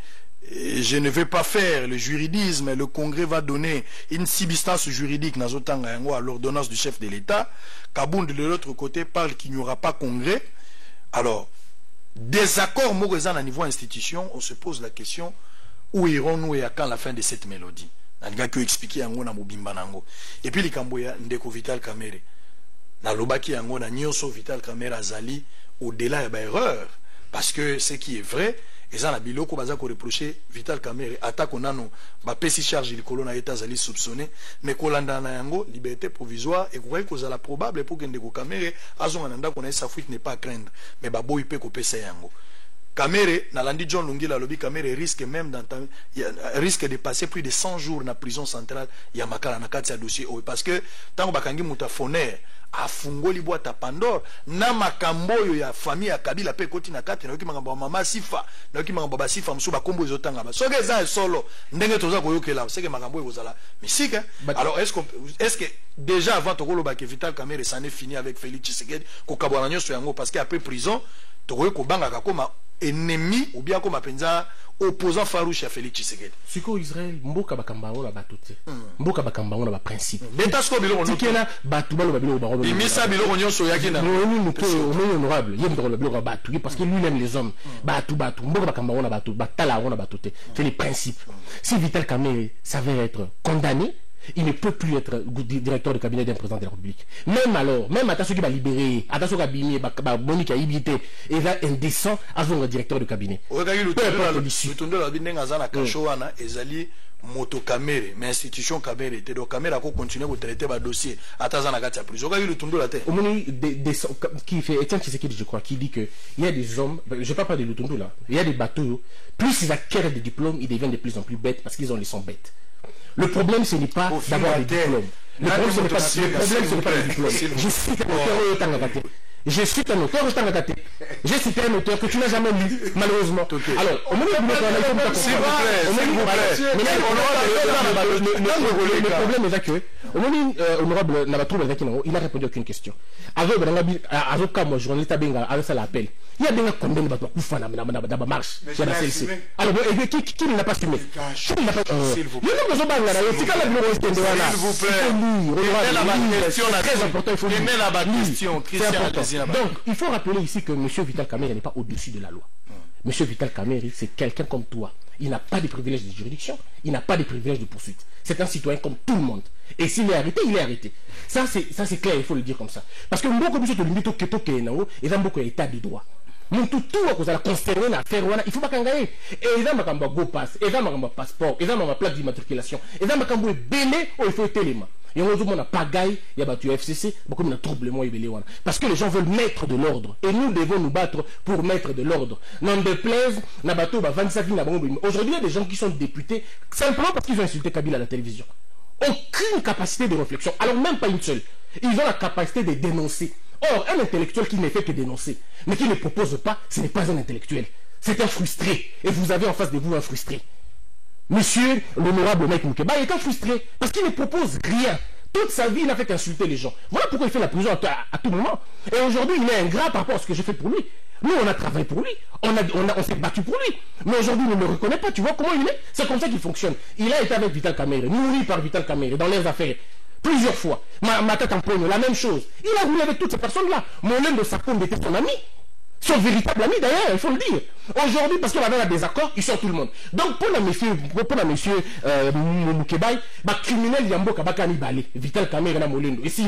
je ne vais pas faire le juridisme, le Congrès va donner une substance juridique nazo tanga yango à l'ordonnance du chef de l'État. Kabound de l'autre côté parle qu'il n'y aura pas congrès. Alors désaccord mokozan à niveau institution, on se pose la question. Où irons-nous et à quand la fin de cette mélodie? Nanga que expliquer yango na mobimba nango. Et puis likambo ya ndeko Vital Kamerhe. Na lobaki yango na nyonso Vital Kamerhe azali au-delà de erreur parce que ce qui est vrai, eza na biloko baza ko reprocher Vital Kamerhe attaque onano ba pesi charge likolo na état azali soupçonné mais kolanda na yango liberté provisoire et croyez que la probable pour que ndeko Kamerhe azonga na ndako na sa fuite n'est pas à craindre mais ba boyi pe ko pesa yango. Kamerhe, Nalandi John Lungila Lobby, Kamerhe risque même risque de passer plus de 100 jours dans la prison centrale Yamakala Nakati dossier parce que tant que Bakangi Mutafoner a fungoli boîte Pandore na makambo ya famille ya Kabila pe koti na kati na yoki makambo mama Sifa na yoki makambo ba Sifa msuba kombo ezotanga ba soke za solo ndenge toza koyokela c'est que makambo ezala mystique alors est-ce que déjà avant tokolo ba que Vital Kamerhe s'en est fini avec Félix Tshisekedi ko kabwana nyoso yango parce que après prison tokoye ko banga kakoma ennemi ou bien comme penza opposant farouche à Félix Tshisekedi. Siko Israël mboka bakambango na batote. Mboka bakambango na ba principe. Beta sko biloko no. Tikela batu balo babilo baro. Imisa biloko nyonso yaki na. Non honorable, yem de biloko batu parce que lui aime les hommes. Batu mboka bakambango na batu, batala na batote. C'est les principes. Si Vital Kamerhe s'avère être condamné, il ne peut plus être directeur de cabinet d'un président de la République. Même alors, même attention qui va libérer, attention qui va bimé, Monique a évité, et va indécent à son directeur de cabinet. Le tondo la bine ngazana kashowana ezali moto Kamerhe, mais institution Kamerhe était donc Kamerhe a continuer à traiter ba dossier atazana kati ya prison. Oka le tondo la tête. Au moment qui fait Etienne Tshisekedi je crois qui dit que il y a des hommes, je parle pas de Lutondo là, il y a des bateaux, plus ils acquièrent des diplômes, ils deviennent de plus en plus bêtes parce qu'ils ont les sons bêtes. Le problème, ce n'est pas d'avoir des diplômes. Le problème, ce n'est pas les diplômes. Je cite un auteur, j'ai cité un auteur que tu n'as jamais lu, malheureusement. Alors, au moment où le problème est que, au moment où l'honorable Nabatrouba il n'a répondu à aucune question. Avec moi, journaliste Benga, avec ça l'appel. Il y a bien combien de bateaux dans la marche. Alors, qui ne l'a pas filmé? S'il vous plaît. Très important, il faut dire. Donc, il faut rappeler ici que M. Vital Kamerhe n'est pas au-dessus de la loi. M. Vital Kamerhe, c'est quelqu'un comme toi. Il n'a pas de privilèges de juridiction, il n'a pas de privilèges de poursuite. C'est un citoyen comme tout le monde. Et s'il est arrêté, il est arrêté. Ça, c'est clair, il faut le dire comme ça. Parce que beaucoup de choses, il y a beaucoup d'état de droit. Tout à concerné l'affaire, il faut pas qu'on gagne. Et il y a un go pass, et il y a un passeport, et il y a un plaque d'immatriculation, et il y a un belé, il faut téléma. Et on a pas gagne, il y a battu FCC, beaucoup de troublement et belé. Parce que les gens veulent mettre de l'ordre. Et nous devons nous battre pour mettre de l'ordre. Non déplaise, aujourd'hui, il y a des gens qui sont députés simplement parce qu'ils ont insulté Kabila à la télévision. Aucune capacité de réflexion. Alors même pas une seule. Ils ont la capacité de dénoncer. Or, un intellectuel qui ne fait que dénoncer, mais qui ne propose pas, ce n'est pas un intellectuel. C'est un frustré. Et vous avez en face de vous un frustré. Monsieur l'honorable Mike Mukeba est un frustré parce qu'il ne propose rien. Toute sa vie, il n'a fait qu'insulter les gens. Voilà pourquoi il fait la prison à tout moment. Et aujourd'hui, il est ingrat par rapport à ce que j'ai fait pour lui. Nous, on a travaillé pour lui. On s'est battu pour lui. Mais aujourd'hui, il ne le reconnaît pas. Tu vois comment il est? C'est comme ça qu'il fonctionne. Il a été avec Vital Kamerhe, nourri par Vital Kamerhe dans leurs affaires. Plusieurs fois. Ma tête en poigne, la même chose. Il a roulé avec toutes ces personnes-là. Mon homme de Sakonde était son ami. Son véritable ami d'ailleurs, il faut le dire. Aujourd'hui, parce qu'il avait un désaccord, il sort tout le monde. Donc, pour la monsieur Mukeba, criminel Yambo Kabakani Balé, Vital Kamerhe na Molendo. Et si.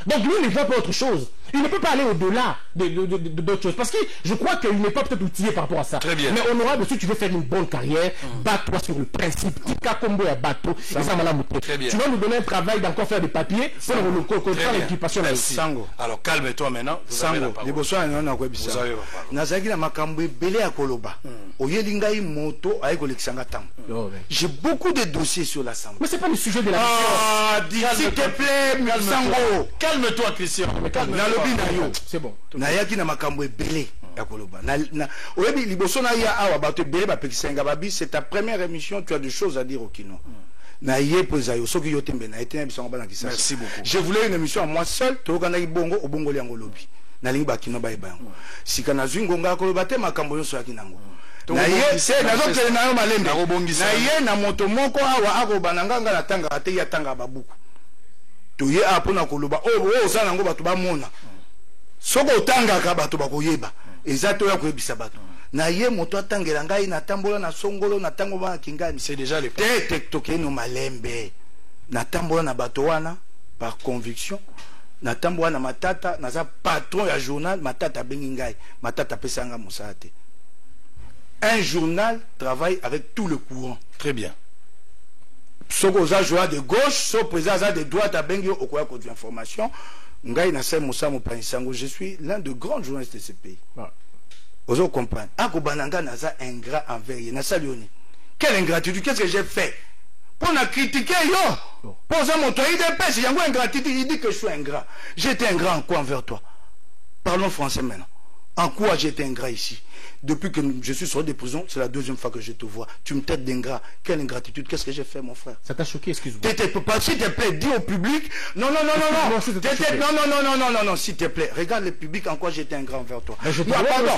Donc, lui, il ne voit pas autre chose. Il ne peut pas aller au-delà d'autres choses. Parce que je crois qu'il n'est pas peut-être outillé par rapport à ça. Très bien. Mais honorable, si tu veux faire une bonne carrière, bats-toi sur le principe. Tika Kombo ya bateau. Très bien. Tu vas nous donner un travail d'encore faire des papiers pour le contrat d'équipation. Sango. Alors, calme-toi maintenant. Sango. Liboso na na kwebisa. Nazaki na makambo ebele ya koloba. Oyelinga moto ayeko lekisanga tango. J'ai beaucoup de dossiers sur l'Assemblée. Mais c'est pas le sujet de la s'il te plaît, Sango. Calme-toi, Christian. C'est bon. Nayaki na makambo ebele ya koloba. Oyebi liboso na ya awa bato ebele bapekisenga babi, c'est ta première émission, tu as des choses à dire au Kino. Merci beaucoup. Je voulais une émission à moi seul, tokana bongo obongo liango lobi. Nalingi bakino ba ebango. Sikana zwingonga koloba te makambo yoso yakinango. Na ye se nazokele na yo malembe. Na ye na moto moko awa akobananga ngala tanga ate ya tanga babuku. Toye apona koloba o osala ngo bato bamona. Soko otangaka bato bakoyeba. Eza to ya koyebisa bato. Na ye moto atangela ngai na tambola na songolo na tango ba kingani. C'est déjà le tete toke no malembe. Na tambola na bato wana par conviction. Na tambola na matata na za patron ya journal matata bengi ngai. Matata pesanga mosate. Un journal travaille avec tout le courant. Très bien. Soko za joie de gauche, so président de droite à bengi okoya ko information. Ngai na se Moussa Mopanisango, je suis l'un des grands journalistes de ce pays. Vous comprenez? Akobananga naza ingrat envers ye na salioni. Quelle ingratitude? Qu'est-ce que j'ai fait? Pour la critiquer yo. Pour ça mon toit il dépêche, yango ingratitude, il dit que je suis ingrat. J'étais ingrat en quoi envers toi? Parlons français maintenant. En quoi j'étais ingrat ici? Depuis que je suis sorti de prison, c'est la deuxième fois que je te vois. Tu me traites d'ingrat. Quelle ingratitude? Qu'est-ce que j'ai fait, mon frère? Ça t'a choqué, excuse-moi. S'il te plaît, dis au public. Non, s'il te plaît. Regarde le public en quoi j'étais ingrat envers toi. Pardon.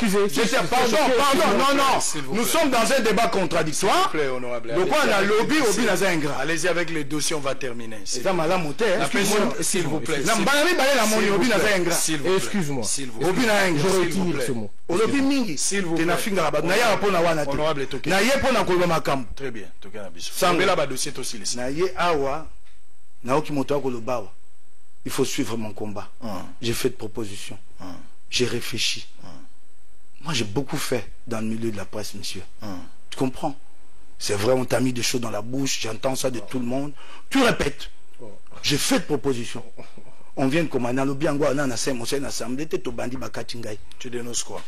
Nous sommes dans un débat contradictoire. Donc on a lobby dans un ingrat. Allez-y avec les dossiers, on va terminer. C'est ça, madame Moté. S'il vous plaît. Excuse-moi. S'il vous plaît. Je retire ce mot. S'il vous plaît. Très bien. Il faut suivre mon combat. J'ai fait de propositions. J'ai réfléchi. Moi, j'ai beaucoup fait dans le milieu de la presse, monsieur. Tu comprends? C'est vrai, on t'a mis des choses dans la bouche. J'entends ça de tout le monde. Tu répètes. J'ai fait de propositions. On vient de commander le bien on a assemblée to bandi bakati ngai. Tu dénonces quoi?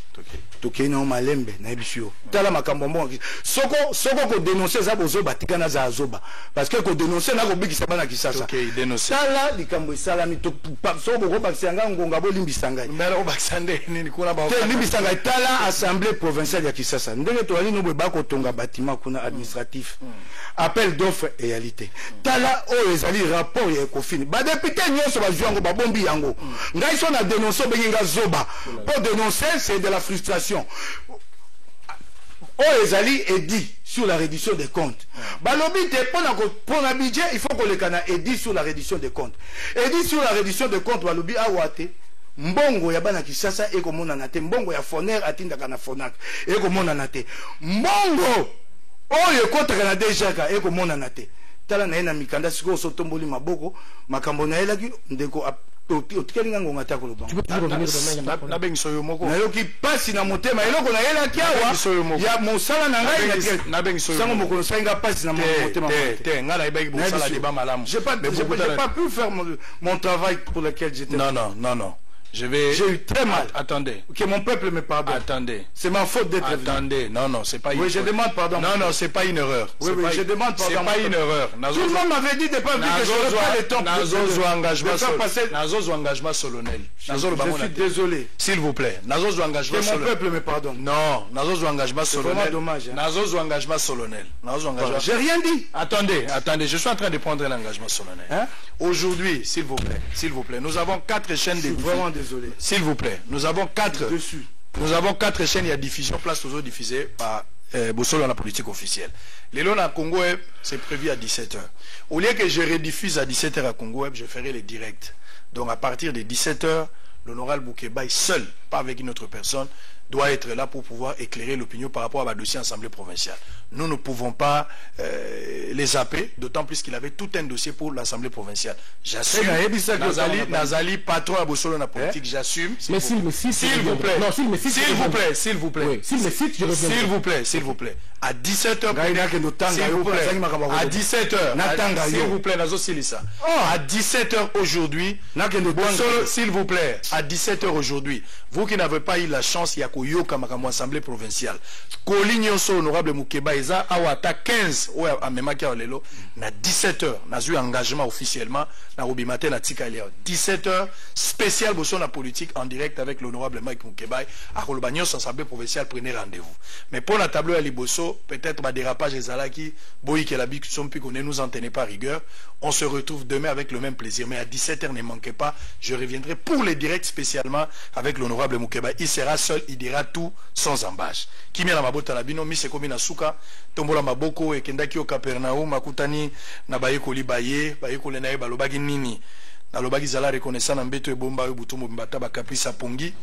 Toké na malembe na ebisio. Tala makambombo soko ko dénoncer za bozo batika na za azoba parce que ko dénoncer na ko bikisa bana kisasa. OK, dénoncer. Tala likambo sala mi to soko ko bakisanga ngonga bo limbisa ngai. Mbera ko bakisande nini kuna ba. Limbisa ngai tala assemblée provinciale ya Kisasa. Ndenge to ali no bo bako tonga bâtiment kuna administratif. Appel d'offre et réalité. Tala o ezali rapport ya Ecofin. Ba député nyonso ba juango ba bombi yango. Ngai so na dénoncer benga zoba. Pour dénoncer c'est de la frustration. Oh ezali edi sur la réduction des comptes. Balobi te pour la budget, il faut qu'on le cana edi sur la réduction des comptes. Edi sur la réduction des comptes balobi awate. Mbongo ya bana Kisasa eko mona na te. Mbongo ya Foner atinda kana Fonak eko mona na te. Mbongo oyo ekotaka na dejaka eko mona na te. Tala na ena mikanda siko so tomboli maboko makambo na elaki ndeko otikelinga ngonga ta koloba. Tu peux toujours revenir demain na bengiso yo moko. Na yoki pasi na motema eloko na elaki awa ya mosala na ngai na bengiso yo. Sango moko senga pasi na motema. Ngala ibaki bosala débat malamu. J'ai pas pu faire mon travail pour lequel j'étais. Non. J'ai eu très mal. Attendez. Que mon peuple me pardonne. Attendez. C'est ma faute d'être venu. Attendez. Non, c'est pas une Oui, je demande pardon. Non, c'est pas une erreur. Oui, je demande pardon. C'est pas une erreur. Tout le monde m'avait dit de pas dire que je n'aurais pas le temps. Nazozo engagement solennel. Je suis désolé. S'il vous plaît. Nazozo engagement solennel. Que mon peuple me pardonne. Non, Nazozo engagement solennel. C'est vraiment dommage. Nazozo engagement solennel. J'ai rien dit. Attendez. Je suis en train de prendre l'engagement solennel. Aujourd'hui, s'il vous plaît, nous avons 4 chaînes de diffusion. Vraiment désolé. S'il vous plaît, nous avons 4 chaînes, il y a diffusion, place aux autres diffusées par Bossolo dans la politique officielle. Les lots à Congo Web, c'est prévu à 17h. Au lieu que je rediffuse à 17h à Congo Web, je ferai les directs. Donc à partir de 17h, l'honorable Boukebaï seul, pas avec une autre personne, doit être là pour pouvoir éclairer l'opinion par rapport à la dossier Assemblée provinciale. Nous ne pouvons pas les zapper, d'autant plus qu'il avait tout un dossier pour l'Assemblée provinciale. J'assume. Nazali, patron à Bossolo dans la politique, j'assume. Mais s'il me cite, s'il vous plaît. Non, s'il me cite, s'il vous plaît. S'il me cite, je reviens. S'il vous plaît. À 17h. S'il vous plaît. À 17h. S'il vous plaît, Nazo Silissa. À 17h aujourd'hui. S'il vous plaît. À 17h aujourd'hui. Vous qui n'avez pas eu la chance, il y a Koyoka Makamo Assemblée provinciale. Kolignon honorable Moukeba Eza, Awata 15, ou à Memaka Olelo, na 17h, n'a eu engagement officiellement, na Robimate, na Tikalia. 17h, spécial Bosson la politique en direct avec l'honorable Mike Moukeba, à Rolbagnon, Assemblée provinciale, prenez rendez-vous. Mais pour la tableau à Liboso, peut-être ma dérapage et Zalaki, Boyi Kelabi, qu'on ne nous en tenait pas rigueur. On se retrouve demain avec le même plaisir. Mais à 17h, ne manquez pas, je reviendrai pour les directs spécialement avec l'honorable Moukeba. Il sera seul, il dira tout sans embâche. Kimi na mabota na bino, mise komi na suka, tombola maboko, e kendaki o Capernaum, makutani na bayeko libaye, bayeko lenaye balobagi nini. Na lobagi zala reconnaissant na mbeto e bomba e butumo mbata ba caprice pongi.